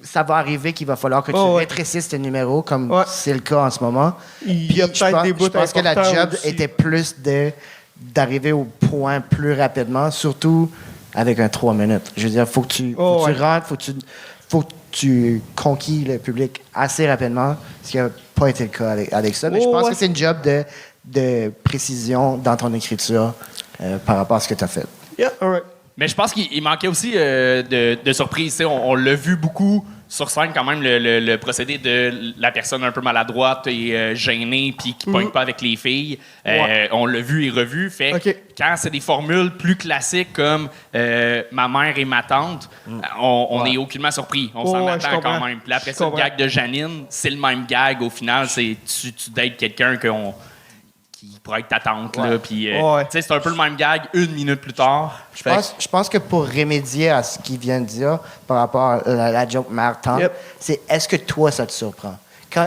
ça va arriver qu'il va falloir que tu rétrécisses tes numéros, comme c'est le cas en ce moment. Il y a peut-être des bouts Je pense que la job aussi. était plus d'arriver au point plus rapidement, surtout avec un 3 minutes. Je veux dire, faut que tu rentres, faut que tu conquis le public assez rapidement, ce qui n'a pas été le cas avec ça. Mais je pense que c'est une job de précision dans ton écriture par rapport à ce que tu as fait. Yeah, all right. Mais je pense qu'il manquait aussi de surprise. Tu sais, on l'a vu beaucoup sur scène quand même, le procédé de la personne un peu maladroite et gênée puis qui pogne pas avec les filles. On l'a vu et revu. Fait que quand c'est des formules plus classiques comme ma mère et ma tante, on est aucunement surpris. On s'en attend quand même. Puis après ça, le gag de Janine, c'est le même gag au final. C'est tu dates quelqu'un qui pourrait être ta tante. Là, puis, c'est un peu le même gag 1 minute plus tard. Je pense que pour remédier à ce qu'il vient de dire par rapport à la joke mère-tante, c'est est-ce que toi, ça te surprend?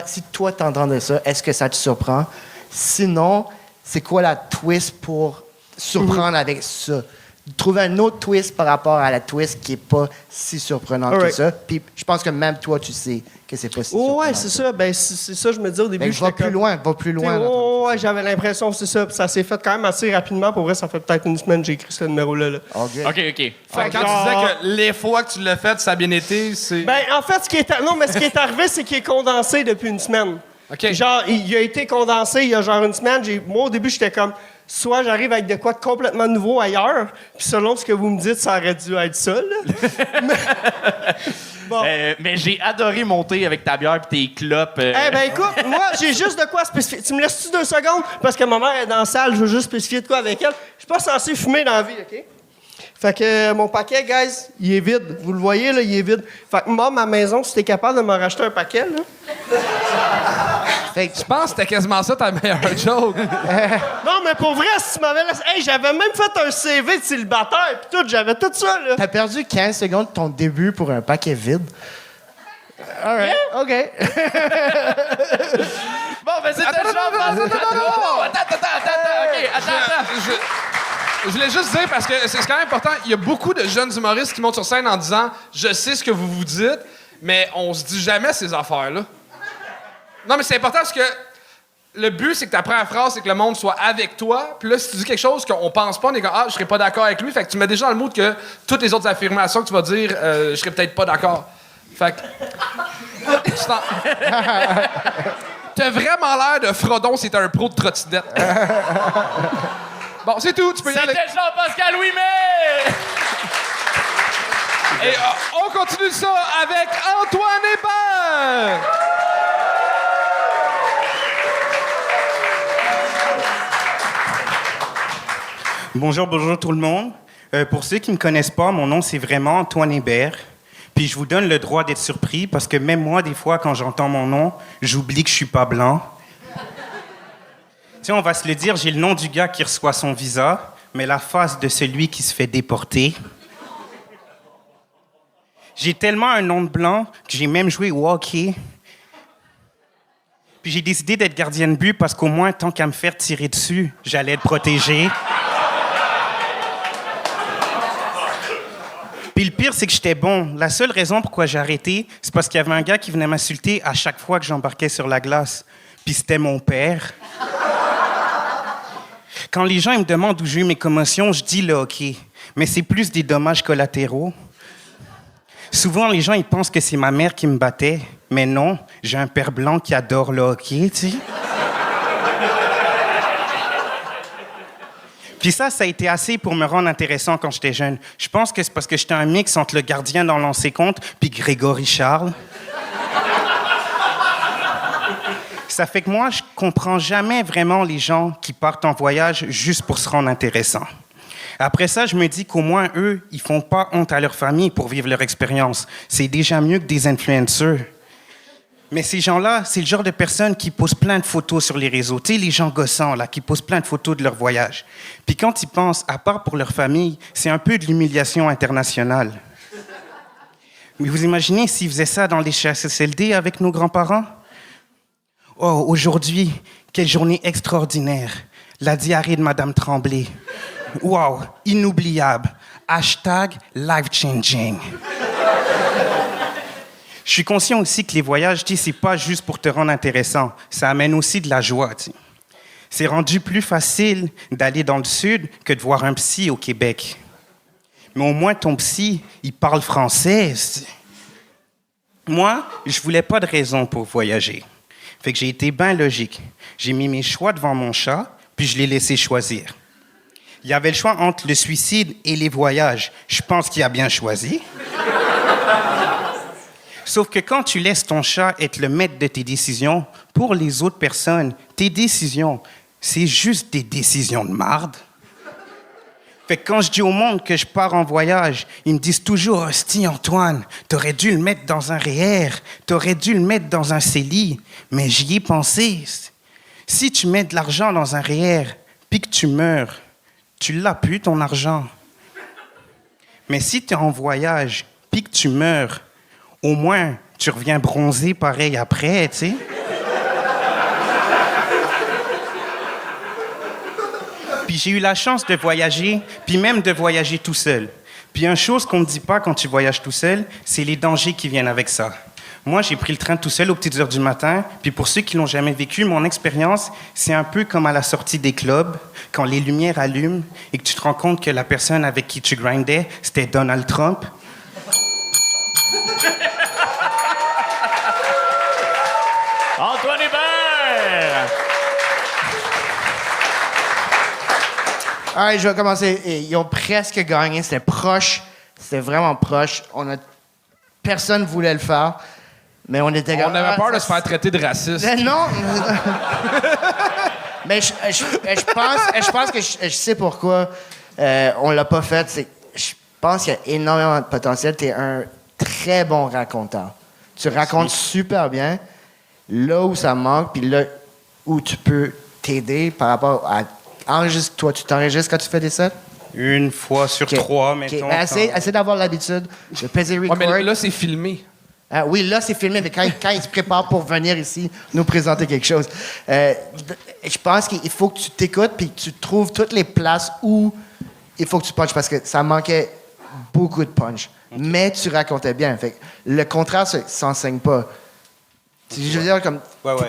Si toi, t'entends de ça, est-ce que ça te surprend? Sinon, c'est quoi la twist pour surprendre avec ça? Trouver un autre twist par rapport à la twist qui n'est pas si surprenante que ça. Puis je pense que même toi, tu sais que c'est pas si surprenant. Ouais, c'est ça. Ben, c'est ça, je me dis au début. Va plus loin. Ouais, j'avais l'impression que c'est ça. Puis ça s'est fait quand même assez rapidement. Pour vrai, ça fait peut-être une semaine que j'ai écrit ce numéro-là. Là. OK. Fait quand tu disais que les fois que tu l'as fait, ça a bien été, c'est... Ben, en fait, ce qui est arrivé, c'est qu'il est condensé depuis une semaine. OK. Genre, il a été condensé il y a genre une semaine. Moi, au début, j'étais comme... Soit j'arrive avec de quoi de complètement nouveau ailleurs, puis selon ce que vous me dites, ça aurait dû être ça, là. Bon. Mais j'ai adoré monter avec ta bière et tes clopes. Eh ben écoute, moi, j'ai juste de quoi spécifier. Tu me laisses-tu 2 secondes? Parce que ma mère est dans la salle, je veux juste spécifier de quoi avec elle. Je suis pas censé fumer dans la vie, OK? Fait que mon paquet, guys, il est vide. Vous le voyez, là, il est vide. Fait que moi, ma maison, si t'es capable de me racheter un paquet, là... Je pense que c'était quasiment ça ta meilleure joke. Non, mais pour vrai, si tu m'avais laissé... Hey, j'avais même fait un CV de célibataire, pis tout, j'avais tout ça, là. T'as perdu 15 secondes de ton début pour un paquet vide. All right, OK. Bon, ben c'était Attends. OK, attends. Je voulais juste dire, parce que c'est quand même important, il y a beaucoup de jeunes humoristes qui montent sur scène en disant « Je sais ce que vous vous dites », mais on se dit jamais ces affaires-là. Non, mais c'est important parce que le but, c'est que ta première phrase, c'est que le monde soit avec toi. Puis là, si tu dis quelque chose qu'on pense pas, on est comme « Ah, je serais pas d'accord avec lui », fait que tu mets déjà dans le mood que toutes les autres affirmations que tu vas dire, je serais peut-être pas d'accord. Fait que... T'as vraiment l'air de Frodon si t'es un pro de trottinette. Bon, c'est tout, tu peux y aller. C'était Jean-Pascal Ouimet! Et on continue ça avec Antoine Hébert! Bonjour tout le monde. Pour ceux qui ne me connaissent pas, mon nom, c'est vraiment Antoine Hébert. Puis je vous donne le droit d'être surpris parce que même moi, des fois, quand j'entends mon nom, j'oublie que je suis pas blanc. Tu sais, on va se le dire, j'ai le nom du gars qui reçoit son visa, mais la face de celui qui se fait déporter. J'ai tellement un nom de blanc que j'ai même joué au hockey. Puis j'ai décidé d'être gardien de but parce qu'au moins, tant qu'à me faire tirer dessus, j'allais être protégé. Puis le pire, c'est que j'étais bon. La seule raison pourquoi j'ai arrêté, c'est parce qu'il y avait un gars qui venait m'insulter à chaque fois que j'embarquais sur la glace. Puis c'était mon père. Quand les gens ils me demandent où j'ai eu mes commotions, je dis le hockey. Mais c'est plus des dommages collatéraux. Souvent, les gens ils pensent que c'est ma mère qui me battait. Mais non, j'ai un père blanc qui adore le hockey, tu sais. Puis ça a été assez pour me rendre intéressant quand j'étais jeune. Je pense que c'est parce que j'étais un mix entre le gardien dans Lancer Compte puis Grégory Charles. Ça fait que moi, je comprends jamais vraiment les gens qui partent en voyage juste pour se rendre intéressants. Après ça, je me dis qu'au moins, eux, ils font pas honte à leur famille pour vivre leur expérience. C'est déjà mieux que des influenceurs. Mais ces gens-là, c'est le genre de personnes qui posent plein de photos sur les réseaux. Tu sais, les gens gossants, là, qui posent plein de photos de leur voyage. Puis quand ils pensent, à part pour leur famille, c'est un peu de l'humiliation internationale. Mais vous imaginez s'ils faisaient ça dans les CHSLD avec nos grands-parents? Oh, aujourd'hui, quelle journée extraordinaire. La diarrhée de Madame Tremblay. Wow, inoubliable. #life-changing. Je suis conscient aussi que les voyages, c'est pas juste pour te rendre intéressant. Ça amène aussi de la joie, t'sais. C'est rendu plus facile d'aller dans le sud que de voir un psy au Québec. Mais au moins, ton psy, il parle français. Moi, je voulais pas de raison pour voyager. Fait que j'ai été bien logique. J'ai mis mes choix devant mon chat, puis je l'ai laissé choisir. Il y avait le choix entre le suicide et les voyages. Je pense qu'il a bien choisi. Sauf que quand tu laisses ton chat être le maître de tes décisions, pour les autres personnes, tes décisions, c'est juste des décisions de marde. Fait que quand je dis au monde que je pars en voyage, ils me disent toujours « Hostie, Antoine, t'aurais dû le mettre dans un REER, t'aurais dû le mettre dans un CELI. » Mais j'y ai pensé. Si tu mets de l'argent dans un REER, puis que tu meurs, tu l'as plus, ton argent. Mais si t'es en voyage, puis que tu meurs, au moins, tu reviens bronzé pareil après, tu sais. Puis j'ai eu la chance de voyager, puis même de voyager tout seul. Puis une chose qu'on ne dit pas quand tu voyages tout seul, c'est les dangers qui viennent avec ça. Moi, j'ai pris le train tout seul aux petites heures du matin, puis pour ceux qui l'ont jamais vécu, mon expérience, c'est un peu comme à la sortie des clubs, quand les lumières allument et que tu te rends compte que la personne avec qui tu grindais, c'était Donald Trump. Antoine Hébert! Allez, je vais commencer. Ils ont presque gagné. C'était proche. C'était vraiment proche. Personne ne voulait le faire. Mais on était... On avait peur de se faire traiter de raciste. Non! Mais je pense que je sais pourquoi on l'a pas fait. Je pense qu'il y a énormément de potentiel. Tu es un très bon raconteur. Tu racontes super bien. Là où ça manque, puis là où tu peux t'aider par rapport à... Enregistre-toi. Tu t'enregistres quand tu fais des sets? Une fois sur trois, mettons. Ben, essaie d'avoir l'habitude de peser record. Ouais, mais là, c'est filmé. Oui, là, c'est filmé, mais quand il se prépare pour venir ici nous présenter quelque chose, je pense qu'il faut que tu t'écoutes puis que tu trouves toutes les places où il faut que tu punches parce que ça manquait beaucoup de punch. Okay. Mais tu racontais bien. Fait, le contraire s'enseigne pas. Je veux dire, comme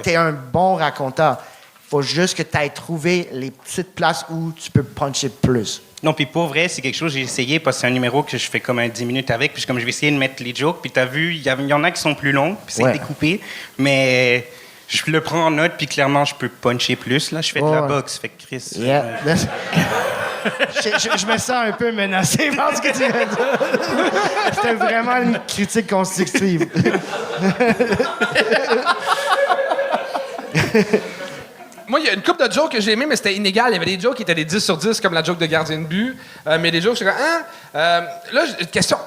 tu es un bon raconteur. Il faut juste que tu ailles trouver les petites places où tu peux puncher plus. Non, puis pour vrai, c'est quelque chose que j'ai essayé parce que c'est un numéro que je fais comme un 10 minutes avec. Puis comme je vais essayer de mettre les jokes, puis t'as vu, il y en a qui sont plus longs, puis c'est découpé. Mais je le prends en note, puis clairement, je peux puncher plus. Là, je fais de la boxe, fait que Chris... Yeah. Je me sens un peu menacé par ce que tu viens de dire. C'était vraiment une critique constructive. Moi, il y a une couple de jokes que j'ai aimé, mais c'était inégal. Il y avait des jokes qui étaient des 10 sur 10, comme la joke de gardien de but. Mais des jokes, je suis comme, là, une question.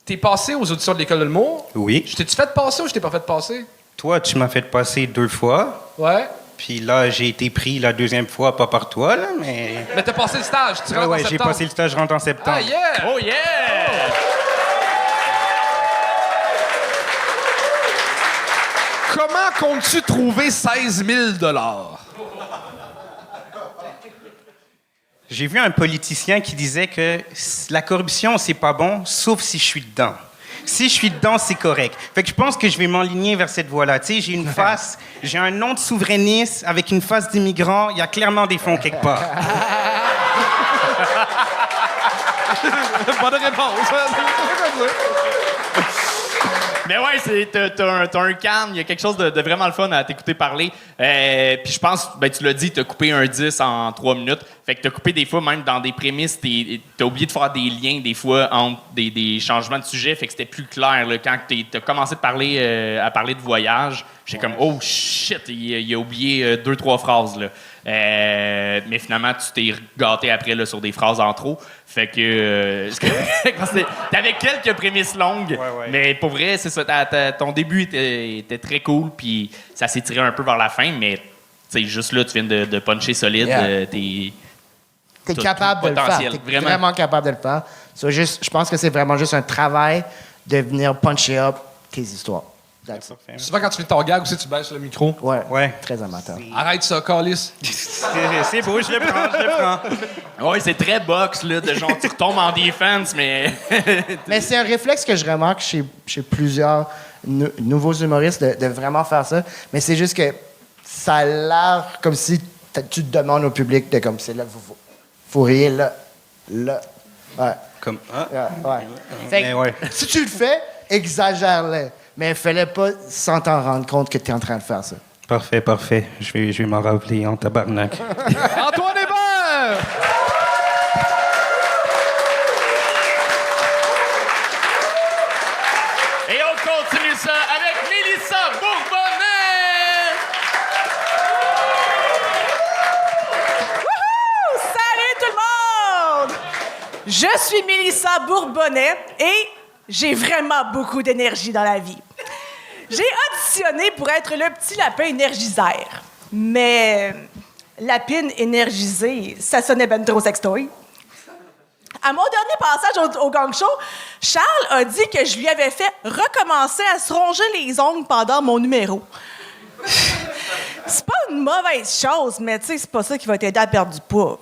T'es passé aux auditions de l'École de l'humour? Oui. Je t'ai-tu fait passer ou je t'ai pas fait passer? Toi, tu m'as fait passer 2 fois. Ouais. Puis là, j'ai été pris la 2e fois, pas par toi, là, mais... Mais t'as passé le stage, tu rentres en septembre. j'ai passé le stage, je rentre en septembre. Ah, yeah! Oh, yeah! Comment comptes-tu trouver 16 000 $? J'ai vu un politicien qui disait que la corruption, c'est pas bon, sauf si je suis dedans. Si je suis dedans, c'est correct. Fait que je pense que je vais m'enligner vers cette voie-là. Tu sais, j'ai une face, j'ai un nom de souverainiste avec une face d'immigrant. Il y a clairement des fonds quelque part. Bonne réponse. Mais ouais, t'as un calme, il y a quelque chose de vraiment le fun à t'écouter parler. Puis je pense, tu l'as dit, t'as coupé un 10 en 3 minutes. Fait que t'as coupé des fois, même dans des prémices, t'as oublié de faire des liens des fois entre des changements de sujet. Fait que c'était plus clair. Là, quand t'as commencé à parler de voyage, j'étais comme, oh shit, il a oublié 2-3 phrases. Là. Mais finalement, tu t'es gâté après là, sur des phrases en trop. Fait que t'avais quelques prémices longues, mais pour vrai, c'est ça. Ton début était très cool, puis ça s'est tiré un peu vers la fin, mais juste là, tu viens de puncher solide. T'es capable de le faire. T'es vraiment capable de le faire. Je pense que c'est vraiment juste un travail de venir puncher up tes histoires. Souvent, quand tu fais ton gag aussi, tu baisses le micro. Ouais. Très amateur. Arrête ça, Calice. C'est beau, je le prends. Oui, c'est très box, là, de genre, tu retombes en défense, mais... Mais c'est un réflexe que je remarque chez plusieurs nouveaux humoristes de vraiment faire ça. Mais c'est juste que ça a l'air comme si tu te demandes au public de comme c'est là, faut rire là. Ouais. Comme, ouais. Fait que, si tu le fais, exagère-le. Mais il fallait pas sans t'en rendre compte que tu es en train de faire ça. Parfait. Je vais m'en rappeler en tabarnak. Antoine Hébert! Et on continue ça avec Mélissa Bourbonnais! Wouhou! Salut tout le monde! Je suis Mélissa Bourbonnais et j'ai vraiment beaucoup d'énergie dans la vie. J'ai auditionné pour être le petit lapin énergiseur. Mais lapine énergisée, ça sonnait ben trop sextoy. À mon dernier passage au gang show, Charles a dit que je lui avais fait recommencer à se ronger les ongles pendant mon numéro. C'est pas une mauvaise chose, mais tu sais, c'est pas ça qui va t'aider à perdre du poids.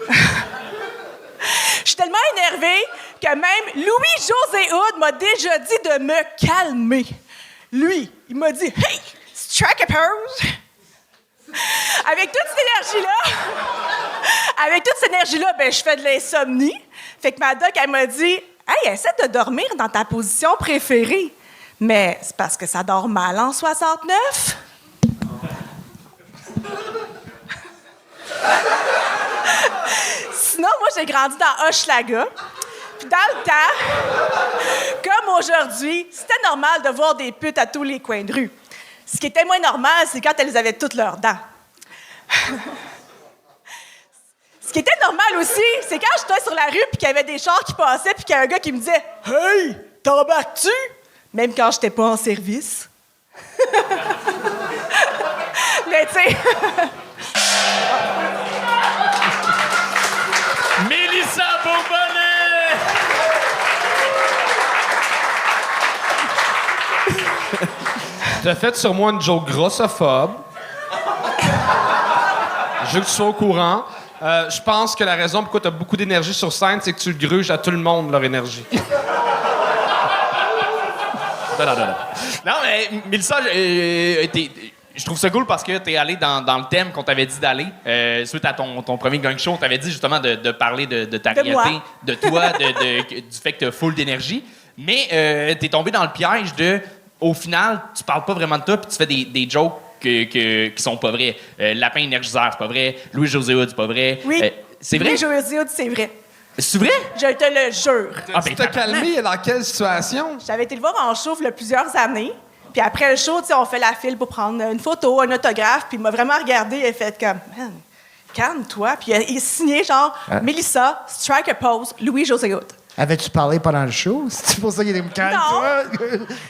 Je suis tellement énervée que même Louis-José Hood m'a déjà dit de me calmer. Lui, il m'a dit « Hey, strike a pose! » Avec toute cette énergie-là, ben, je fais de l'insomnie. Fait que ma doc, elle m'a dit « Hey, essaie de dormir dans ta position préférée. » Mais c'est parce que ça dort mal en 69. Sinon, moi, j'ai grandi dans Hochelaga. Puis dans le temps, comme aujourd'hui, c'était normal de voir des putes à tous les coins de rue. Ce qui était moins normal, c'est quand elles avaient toutes leurs dents. Ce qui était normal aussi, c'est quand j'étais sur la rue puis qu'il y avait des chars qui passaient puis qu'il y a un gars qui me disait « Hey, t'embarques-tu? » Même quand j'étais pas en service. Mais tu sais... Mélissa Bourbonnais! T'as fait sur moi une joke grossophobe. Je veux que tu sois au courant. Je pense que la raison pourquoi t'as beaucoup d'énergie sur scène, c'est que tu le gruges à tout le monde, leur énergie. Non, mais Mélissa, je trouve ça cool parce que t'es allé dans le thème qu'on t'avait dit d'aller. Suite à ton premier gang show, on t'avait dit justement de parler de ta réalité, de toi, du fait que t'as full d'énergie. Mais t'es tombé dans le piège au final, tu parles pas vraiment de toi puis tu fais des jokes qui sont pas vrais. Lapin énergiseur, c'est pas vrai. Louis-José Hood, c'est pas vrai. Oui, c'est vrai? Louis-José Hood, c'est vrai. C'est vrai? Je te le jure. Tu t'es calmé dans quelle situation? J'avais été le voir en show il y a plusieurs années. Puis après le show, on fait la file pour prendre une photo, un autographe. Puis il m'a vraiment regardé et fait comme, man, calme-toi. Puis il a signé genre, Mélissa, strike a pose, Louis-José Hood. Avais-tu parlé pendant le show? C'est pour ça qu'il était calme-toi?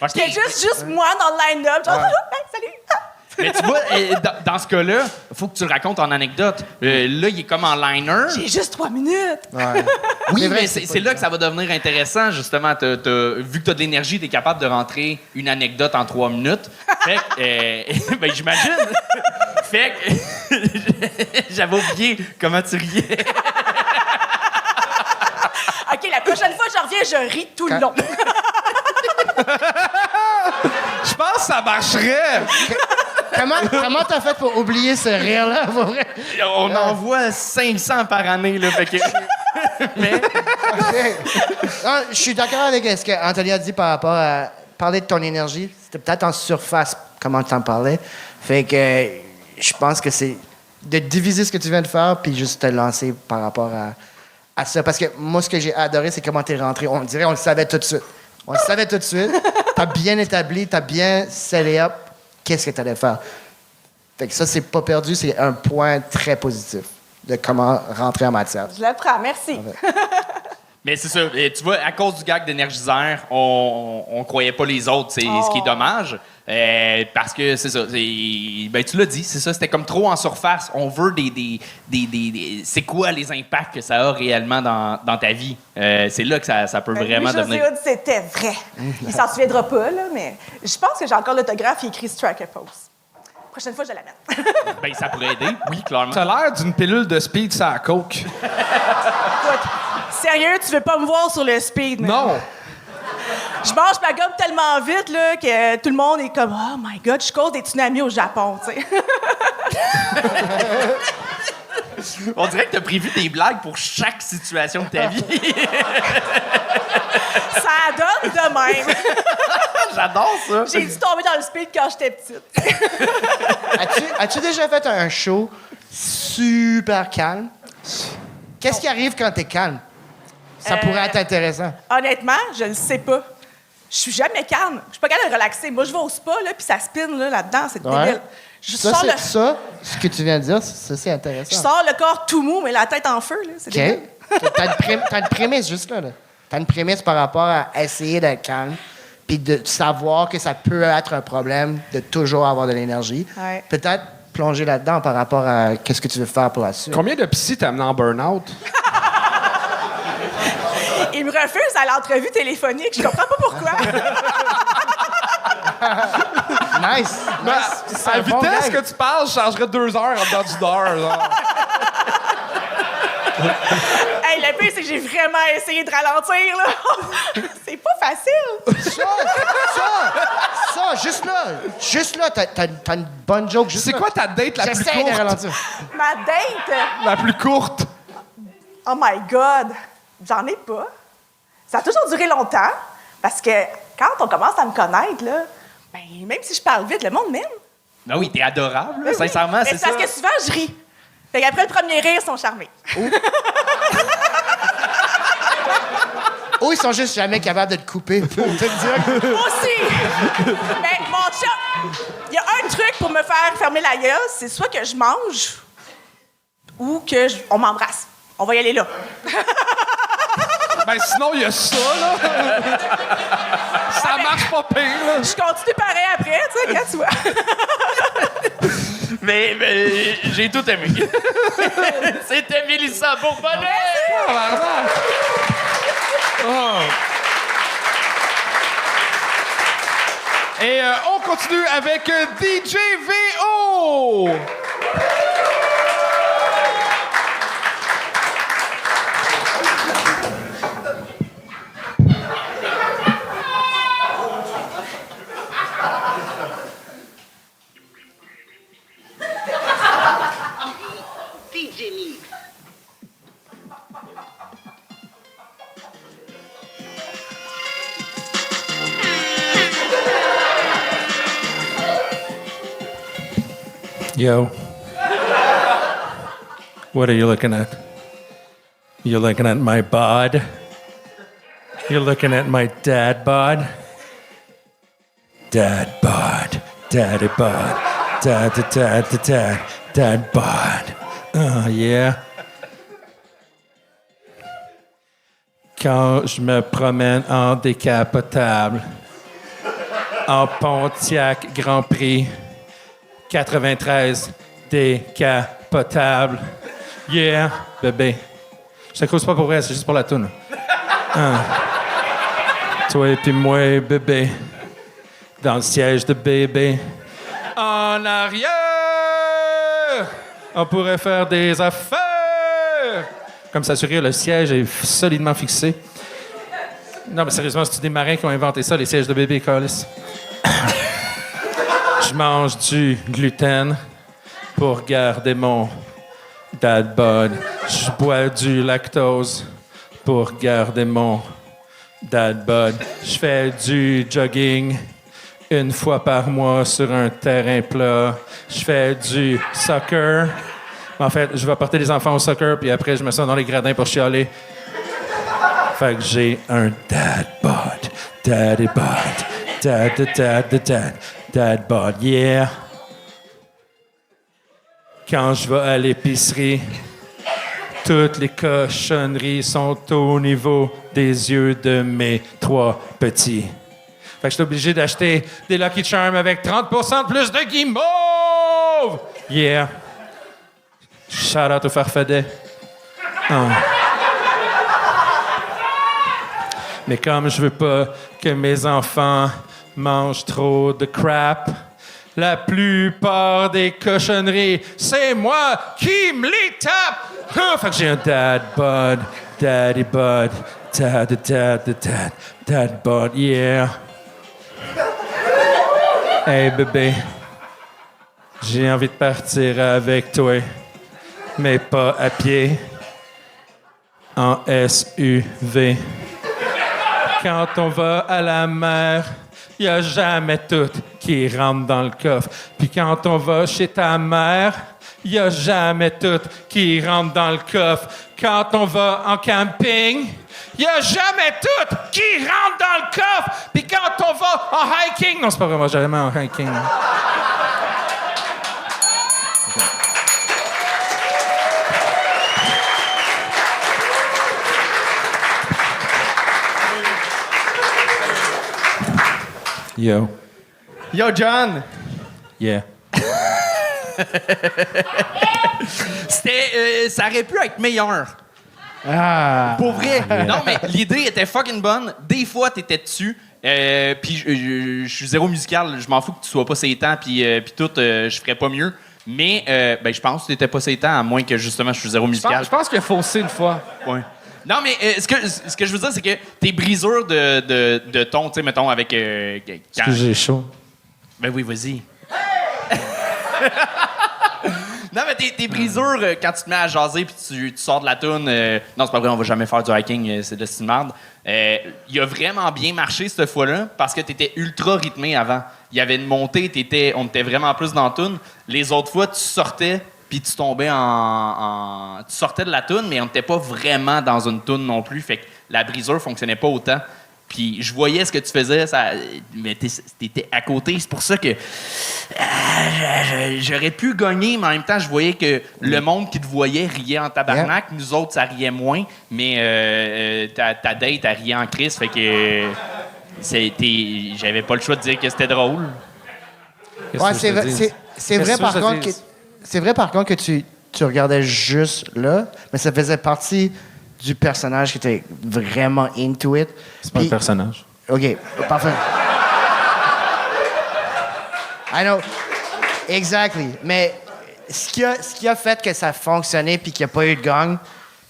C'était juste moi dans le line-up. Genre, hey, salut! Mais tu vois, dans ce cas-là, il faut que tu le racontes en anecdote. Là, il est comme en liner. J'ai juste 3 minutes. Ouais. Oui, mais c'est là que ça va devenir intéressant, justement. Vu que tu as de l'énergie, tu es capable de rentrer une anecdote en 3 minutes. Fait que, ben, j'imagine. Fait que, j'avais oublié comment tu riais. OK, la prochaine fois que je reviens, je ris tout le long. Je pense que ça marcherait. Comment t'as fait pour oublier ce rire-là, pour vrai? On en voit 500 par année, là. Fait que... Mais... Non, je suis d'accord avec ce qu'Anthony a dit par rapport à parler de ton énergie. C'était peut-être en surface, comment tu en parlais. Fait que je pense que c'est de diviser ce que tu viens de faire puis juste te lancer par rapport à ça. Parce que moi, ce que j'ai adoré, c'est comment t'es rentré. On dirait on le savait tout de suite. On le savait tout de suite. T'as bien établi, t'as bien scellé up qu'est-ce que t'allais faire. Fait que ça, c'est pas perdu, c'est un point très positif de comment rentrer en matière. Je le prends, merci. Mais c'est ça. Et tu vois, à cause du gag d'énergiseur, on croyait pas les autres. C'est ce qui est dommage. Parce que c'est ça. Ben, tu l'as dit, c'est ça. C'était comme trop en surface. On veut c'est quoi les impacts que ça a réellement dans ta vie? C'est là que ça peut vraiment devenir... Louis-José Hood, c'était vrai. Il s'en souviendra pas, là, mais je pense que j'ai encore l'autographe qui écrit Strike a Pose. Prochaine fois, je l'amène. Ben, ça pourrait aider. Oui, clairement. T'as l'air d'une pilule de speed sur la coke. Écoute, sérieux, tu veux pas me voir sur le speed? Non. Je mange ma gomme tellement vite là, que tout le monde est comme « Oh my God, je cause des tsunamis au Japon, tu sais. » On dirait que t'as prévu des blagues pour chaque situation de ta vie. Ça donne de même. J'adore ça. J'ai dû tomber dans le speed quand j'étais petite. As-tu déjà fait un show super calme? Qu'est-ce qui arrive quand t'es calme? Ça pourrait être intéressant. Honnêtement, je ne sais pas. Je suis jamais calme. Je suis pas capable de relaxer. Moi, je vais au spa, là, puis ça spin là-dedans. C'est Ouais. débile. Je sors Ce que tu viens de dire, ça, c'est intéressant. je sors le corps tout mou, mais la tête en feu. Là. C'est débile. OK. T'as une prémisse juste là. T'as une prémisse par rapport à essayer d'être calme, puis de savoir que ça peut être un problème de toujours avoir de l'énergie. Ouais. Peut-être plonger là-dedans par rapport à qu'est-ce que tu veux faire pour la suite. Combien de psy t'as amené en burn-out? Il me refuse à l'entrevue téléphonique. Je comprends pas pourquoi. Nice. C'est À un bon vitesse gag. que tu parles, je changerais 2 heures en dedans du dehors. Genre. Hey, le pire, c'est que j'ai vraiment essayé de ralentir. Là. C'est pas facile. Ça, juste là, t'as une bonne joke. Juste C'est là. quoi ta date la plus J'essaie de courte? ralentir. Ma date, La plus courte? oh my God, j'en ai pas. Ça a toujours duré longtemps parce que quand on commence à me connaître, là, ben, même si je parle vite, le monde m'aime. Ben oui, t'es adorable, là, Oui, oui. sincèrement, Mais c'est ça. parce que souvent, je ris. Fait qu'après le premier rire, ils sont charmés. Ou ils sont juste jamais capables de te couper pour te dire que... Aussi! Mais mon chat, il y a un truc pour me faire fermer la gueule, c'est soit que je mange ou que on m'embrasse. On va y aller là. Ben sinon, il y a ça, là. Ça marche pas pire, là. Je continue pareil après, tu sais, quand tu vois. Mais j'ai tout aimé. C'était Mélissa Bourbonnet! Oh. Et on continue avec DJ VO! Yo. What are you looking at? You're looking at my bod? You're looking at my dad bod? Dad bod. Daddy bod. Dad bod. Oh, yeah. Quand je me promène en décapotable, en Pontiac Grand Prix, 93 décapotable. Yeah, bébé. Je te cause pas pour vrai, c'est juste pour la toune. Hein. Toi et puis moi, bébé. Dans le siège de bébé. En arrière, on pourrait faire des affaires. Comme s'assurer le siège est solidement fixé. Non, mais sérieusement, c'est des marins qui ont inventé ça, les sièges de bébé, Carlis. Je mange du gluten pour garder mon dad bod. Je bois du lactose pour garder mon dad bod. Je fais du jogging 1 fois par mois sur un terrain plat. Je fais du soccer. En fait, je vais porter les enfants au soccer, puis après, je me sens dans les gradins pour chialer. Fait que j'ai un dad bod. Daddy bod. Dad bod, yeah. Quand je vais à l'épicerie, toutes les cochonneries sont au niveau des yeux de mes 3 petits. Fait que je suis obligé d'acheter des Lucky Charms avec 30% de plus de guimauve! Yeah. Shout out au Farfadet. Oh. Mais comme je veux pas que mes enfants mangent trop de crap, la plupart des cochonneries, c'est moi qui me les tape! Fait que j'ai un dad bod, daddy bod, dad bod, yeah. Hey bébé, j'ai envie de partir avec toi. mais pas à pied. En SUV. Quand on va à la mer, y a jamais tout qui rentre dans le coffre. Puis quand on va chez ta mère, y a jamais tout qui rentre dans le coffre. Quand on va en camping, y a jamais tout qui rentre dans le coffre. Puis quand on va en hiking, non, c'est pas vraiment jamais en hiking. Yo. Yo, John! Yeah. Ça aurait pu être meilleur. Ah. Pour vrai. Non, mais l'idée était fucking bonne. Des fois, t'étais dessus. Puis je suis zéro musical. Je m'en fous que tu sois pas sétant, puis tout, je ferais pas mieux. Mais je pense que t'étais pas sétant, à moins que justement je suis zéro musical. Je pense qu'il a faussé une fois. Ouais. Non, mais ce que je veux dire, c'est que tes brisures de ton, tu sais, mettons, avec... Est-ce que j'ai chaud? Ben oui, vas-y. Non, mais tes brisures, quand tu te mets à jaser puis tu sors de la toune... non, c'est pas vrai, on va jamais faire du hiking, c'est de style merde. Il a vraiment bien marché cette fois-là parce que t'étais ultra rythmé avant. Il y avait une montée, on était vraiment plus dans la toune. Les autres fois, tu sortais... Puis tu tombais tu sortais de la toune, mais on n'était pas vraiment dans une toune non plus. Fait que la brisure fonctionnait pas autant. Puis je voyais ce que tu faisais, mais t'étais à côté. C'est pour ça que j'aurais pu gagner, mais en même temps, je voyais que le monde qui te voyait riait en tabarnak. Nous autres, ça riait moins. Mais ta date, elle riait en crise. Fait que j'avais pas le choix de dire que c'était drôle. Ouais, c'est vrai par contre que... C'est vrai, par contre, que tu regardais juste là, mais ça faisait partie du personnage qui était vraiment into it. C'est pas un personnage. OK, parfait. I know. Exactly. Mais ce qui a fait que ça fonctionnait puis qu'il n'y a pas eu de gang,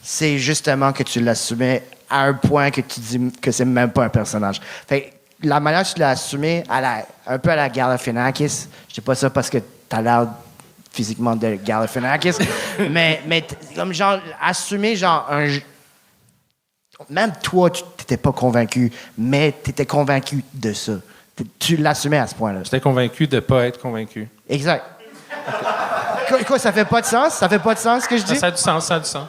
c'est justement que tu l'assumais à un point que tu dis que c'est même pas un personnage. Fait que la manière que tu l'as assumé, un peu à la Galifianakis, je dis pas ça parce que t'as l'air physiquement de Galifianakis, mais comme genre, assumer genre même toi, tu n'étais pas convaincu, mais tu étais convaincu de ça. Tu l'assumais à ce point-là. J'étais convaincu de pas être convaincu. Exact. Quoi, ça fait pas de sens? Ça fait pas de sens, ce que je dis? Ça a du sens, ça a du sens.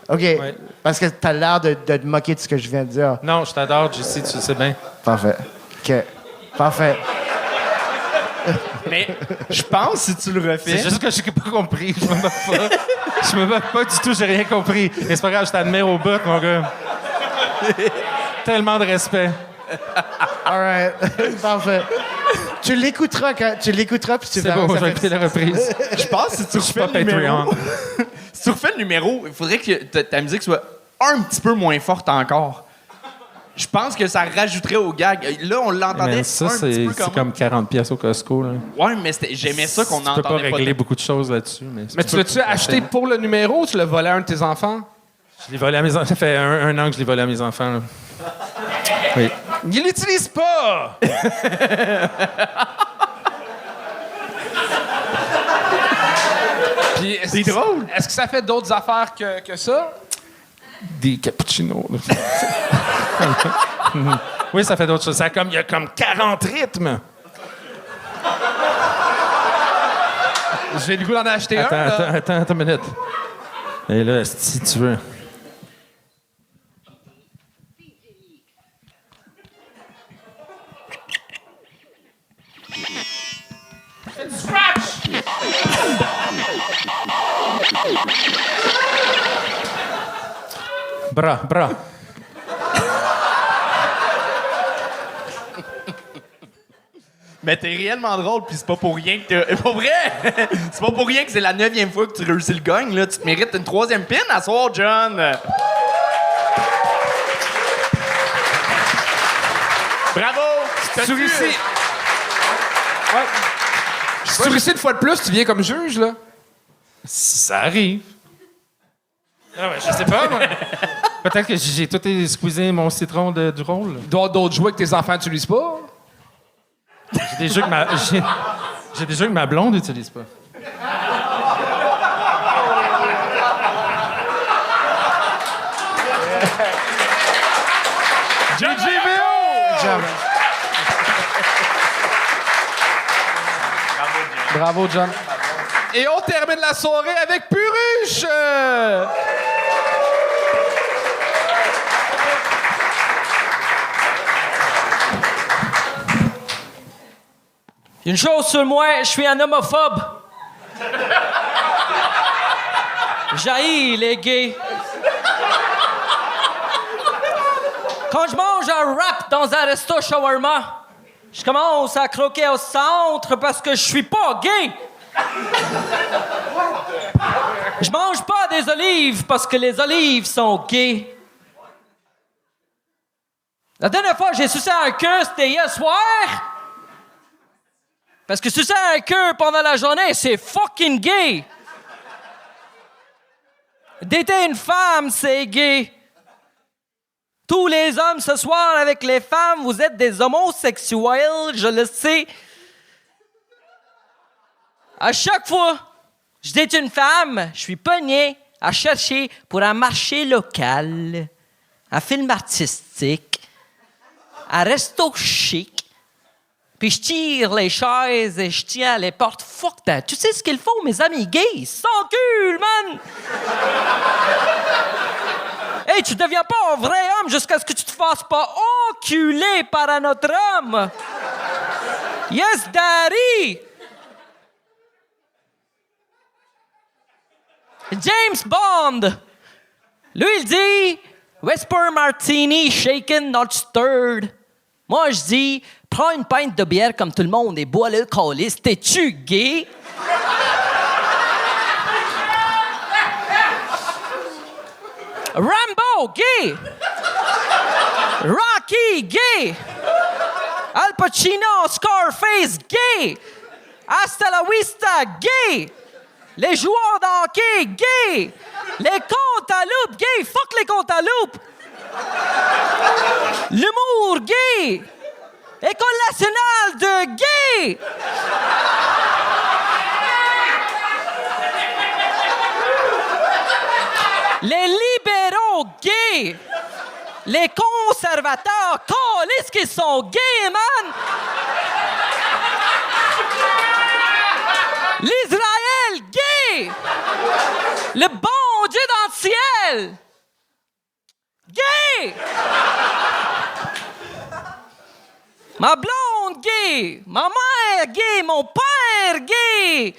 OK. Ouais. Parce que tu as l'air de te moquer de ce que je viens de dire. Non, je t'adore, JC, tu le sais bien. Parfait. OK. Parfait. Mais je pense, si tu le refais... C'est juste que j'ai pas compris. Je me moque pas. Je me moque pas du tout, j'ai rien compris. Mais c'est pas grave, je t'admire au bout, mon gars. Tellement de respect. All right. Parfait. Tu l'écouteras puis tu C'est verras. bon, je vais écouter la reprise. Je pense que si tu refais le numéro... si tu refais le numéro, il faudrait que ta musique soit un petit peu moins forte encore. Je pense que ça rajouterait au gag. Là, on l'entendait Mais ça, un petit peu c'est comme 40 pièces au Costco. Là. Ouais, mais j'aimais ça qu'on entendait pas. Tu peux pas régler tant. beaucoup de choses là-dessus. Mais tu l'as-tu acheté pour le numéro ou tu l'as volé à un de tes enfants? Je l'ai volé à mes enfants. Ça fait un an que je l'ai volé à mes enfants. Là. Oui. Il l'utilise pas! Puis, c'est drôle. Est-ce que ça fait d'autres affaires que ça? Des cappuccinos. Oui, ça fait d'autres choses. Il y a comme 40 rythmes. J'ai le goût d'en acheter Attends une minute. Et là, si tu veux. Bra. Mais t'es réellement drôle, puis c'est pas pour rien que t'as... Pour vrai! C'est pas pour rien que c'est la 9e fois que tu réussis le gang, là. Tu te mérites une 3e pin à soir, John! Bravo! Tu réussis... Ouais. Si tu réussis une fois de plus, tu viens comme juge, là? Ça arrive. Ah ouais, je sais pas, moi. Peut-être que j'ai tout squeezé mon citron du rôle. Il doit y avoir d'autres jouets que tes enfants n'utilisent pas. J'ai des jeux que ma blonde n'utilise pas. GGBO! Bravo, John. Et on termine la soirée avec Puruche! Une chose sur moi, je suis un homophobe. J'haïs les gays. Quand je mange un wrap dans un resto shawarma, je commence à croquer au centre parce que je suis pas gay. Je mange pas des olives parce que les olives sont gays. La dernière fois que j'ai sucé un queue, c'était hier soir. Parce que sucer un queue pendant la journée, c'est fucking gay. Dater une femme, c'est gay. Tous les hommes ce soir avec les femmes, vous êtes des homosexuels, je le sais. À chaque fois que je date une femme, je suis pogné à chercher pour un marché local, un film artistique, un resto chic, puis je tire les chaises et je tiens les portes. Fuck that. Tu sais ce qu'il faut, mes amis gays? Ils s'enculent, man! Hey, tu deviens pas un vrai homme jusqu'à ce que tu te fasses pas enculer par un autre homme. Yes, daddy! James Bond! Lui, il dit Whisper Martini, shaken, not stirred. Moi, je dis prends une pinte de bière comme tout le monde et bois le calice. T'es-tu gay? Rambo, gay! Rocky, gay! Al Pacino, Scarface, gay! Hasta la vista, gay! Les joueurs d'hockey, gay! Les comptes à loupe, gay! Fuck les comptes à loupe! L'humour, gay! École nationale de gay! Les libéraux gays! Les conservateurs, câlisse qu'ils sont gays, man! L'Israël gay! Le bon Dieu dans le ciel! Gay! Ma blonde gay! Ma mère gay! Mon père gay!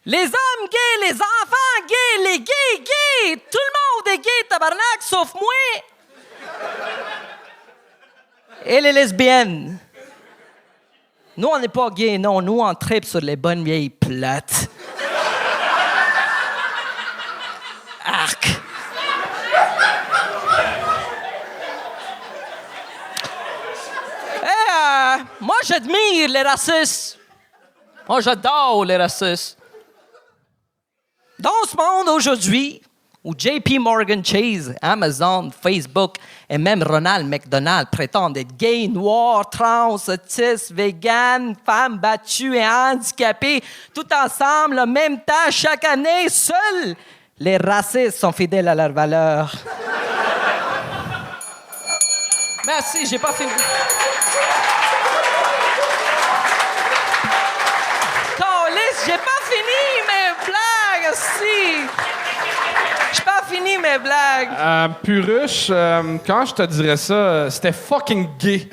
Les hommes gays, les enfants gays, les gays gays! Tout le monde est gay, tabarnak, sauf moi! Et les lesbiennes. Nous, on n'est pas gays, non. Nous, on tripe sur les bonnes vieilles plates. Arc! Moi, j'admire les racistes. Moi, j'adore les racistes. Dans ce monde aujourd'hui, où JP Morgan Chase, Amazon, Facebook et même Ronald McDonald prétendent être gays, noirs, trans, autistes, véganes, femmes battues et handicapées, tout ensemble, en même temps, chaque année, seuls les racistes sont fidèles à leurs valeurs. Merci, j'ai pas fini. J'ai pas fini mes blagues, si. J'ai pas fini mes blagues. Puruche, quand je te dirais ça, c'était fucking gay.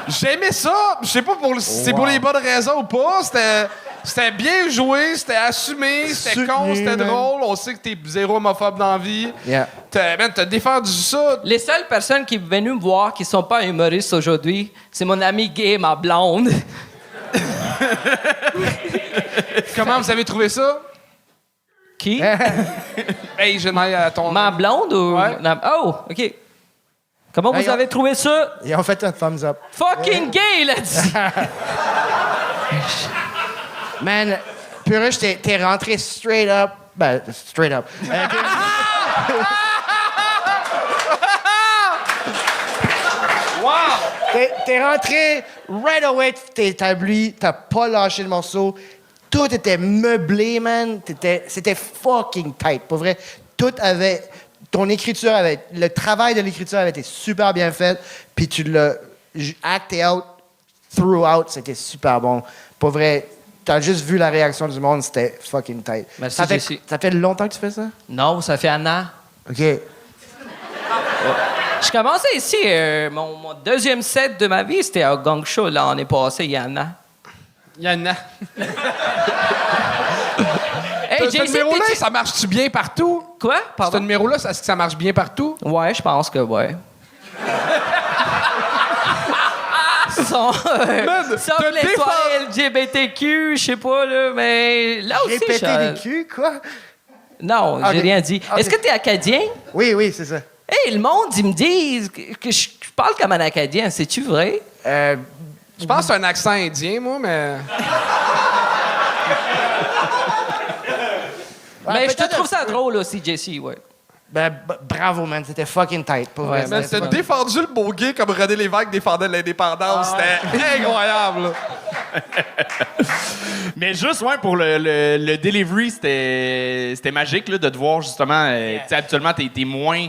J'aimais ça. Je sais pas si c'est pour les bonnes raisons ou pas. C'était bien joué, c'était assumé, c'était con, c'était drôle. On sait que t'es zéro homophobe dans la vie. Yeah. T'as défendu ça. Les seules personnes qui sont venues me voir qui sont pas humoristes aujourd'hui, c'est mon ami gay, ma blonde. Comment vous avez trouvé ça? Qui? Hey, je demande à ton... Ma blonde ou... Ouais. Oh, OK. Comment vous avez trouvé ça? Ils ont fait un thumbs up. Fucking gay, il a dit. Man, Puruche, t'es rentré straight up. Ben, straight up. Wow! T'es rentré right away, t'es établi, t'as pas lâché le morceau. Tout était meublé, man. C'était fucking tight, pour vrai. Tout avait ton écriture le travail de l'écriture avait été super bien fait, puis tu l'as acté out, throughout, c'était super bon. Pour vrai, t'as juste vu la réaction du monde, c'était fucking tight. Merci, ça Jesse. fait longtemps que tu fais ça? Non, ça fait un an. OK. Je commençais ici, mon deuxième set de ma vie, c'était un gang show, là, on est passé il y a un an. Il y a un an. Hey, ce JC, numéro-là, t'es-tu- ça marche-tu bien partout? Quoi? Ce Pardon? numéro-là, est-ce que ça marche bien partout? Ouais, je pense que ouais. Sans t'as les soirées LGBTQ, je sais pas, là, mais là aussi, GPTQ, quoi? Non, j'ai Ok. rien dit. Ok. Est-ce que t'es Acadien? Oui, c'est ça. Hey, le monde, ils me disent que je parle comme un Acadien. C'est-tu vrai? Je pense que c'est un accent indien, moi, mais... Mais je te peut-être trouve un ça peu. drôle aussi, Jesse, ouais. Bravo, man. C'était fucking tight. Pour vrai, Man, c'était t'as fucking- défendu le beau gay comme René Lévesque défendait l'indépendance. C'était incroyable. Mais juste, ouais, pour le delivery, c'était magique là, de te voir justement. Tu sais, habituellement, t'es moins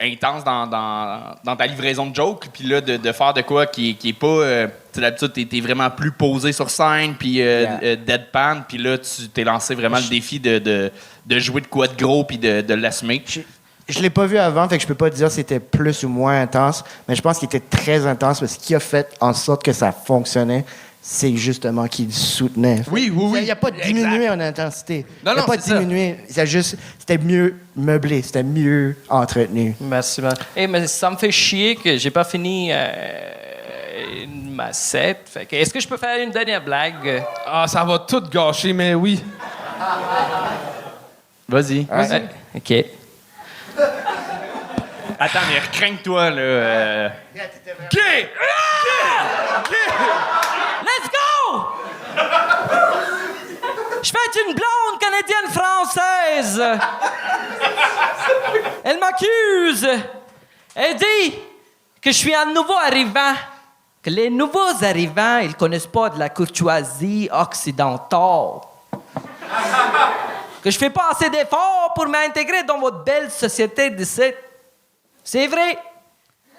intense dans ta livraison de jokes, puis là, de faire de quoi qui est pas. Tu sais, d'habitude, t'es vraiment plus posé sur scène, puis deadpan, puis là, tu t'es lancé vraiment le défi de jouer de quoi de gros, puis de l'assumer. Je l'ai pas vu avant, fait que je peux pas dire si c'était plus ou moins intense, mais je pense qu'il était très intense parce que ce qui a fait en sorte que ça fonctionnait, c'est justement qu'il soutenait. Oui. Il n'y a pas diminué en intensité. Non, il n'a non, pas c'est ça. diminué. C'était mieux meublé, c'était mieux entretenu. Merci, man. Hey, mais ça me fait chier que j'ai pas fini ma set. Fait que, est-ce que je peux faire une dernière blague? Ah, ça va tout gâcher, mais oui. Vas-y. Ouais. OK. Attends, mais recrinque-toi, là. Gay! Let's go! Je fais une blonde canadienne-française. Elle m'accuse. Elle dit que je suis un nouveau arrivant. Que les nouveaux arrivants, ils connaissent pas de la courtoisie occidentale. Que je fais pas assez d'efforts pour m'intégrer dans votre belle société d'ici. C'est vrai.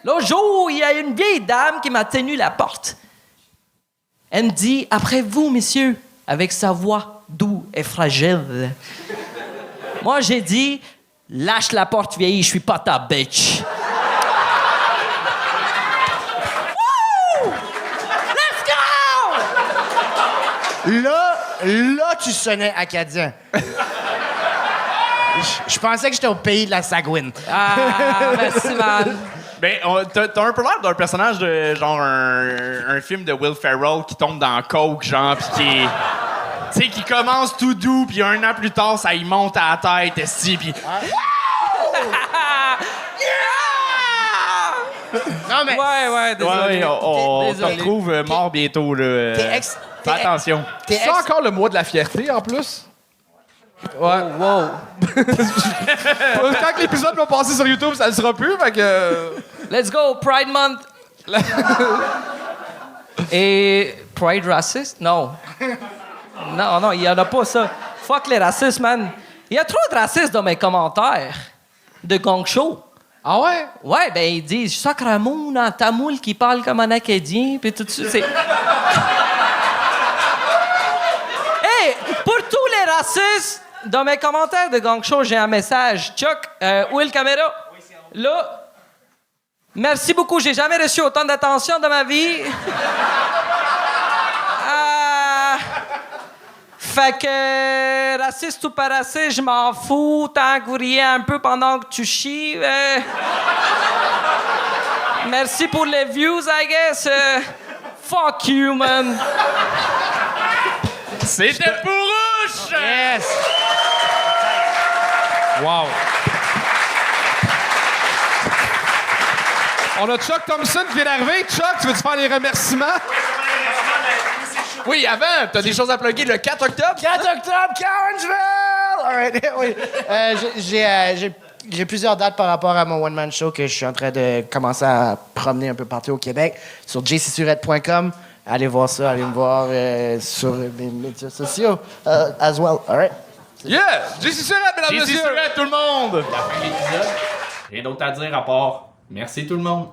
L'autre jour, il y a une vieille dame qui m'a tenu la porte. Elle me dit, après vous, messieurs, avec sa voix douce et fragile. Moi, j'ai dit, lâche la porte, vieille, je suis pas ta bitch. Wouh! Let's go! Là, tu sonnais acadien. Je pensais que j'étais au pays de la Sagouine. Ah, merci, man. Ben, t'as un peu l'air d'un personnage de genre un film de Will Ferrell qui tombe dans coke, genre, pis qui est. Tu sais, qui commence tout doux, puis un an plus tard, ça y monte à la tête, esti, pis. Non, mais... Ouais, désolé. Ouais, on te Désolé. retrouve mort bientôt, là. Fais attention. C'est encore le mois de la fierté, en plus? Ouais. Wow. Quand l'épisode va passer sur YouTube, ça le sera plus, fait que... Let's go, Pride Month. Et Pride raciste? Non. Non, il n'y en a pas ça. Fuck les racistes, man. Il y a trop de racistes dans mes commentaires de Gang Show. Ah ouais? Ouais, ben ils disent « Sacramouille en tamoul qui parle comme un Acadien », puis tout ça, c'est... Hey, pour tous les racistes, dans mes commentaires de Gang Show, j'ai un message. Chuck, où est le caméra? Là. Merci beaucoup, j'ai jamais reçu autant d'attention dans ma vie. Fait que, raciste ou pas raciste, je m'en fous. Tant que vous riez un peu pendant que tu chies. Merci pour les views, I guess. Fuck you, man. C'était Pourouche! Yes! Wow. On a Chuck Thompson qui vient d'arriver. Chuck, tu veux-tu faire les remerciements? Oui, avant, t'as des choses à plugger le 4 octobre? 4 octobre, Carrinsville! All right, oui. J'ai plusieurs dates par rapport à mon one-man show que je suis en train de commencer à promener un peu partout au Québec. Sur jcsurette.com. Allez voir ça, allez me voir sur mes médias sociaux as well. All right? Yeah! JC Surette, mesdames et JC messieurs! Surette, tout le monde! La fin de l'épisode. Rien d'autre à dire à part merci tout le monde.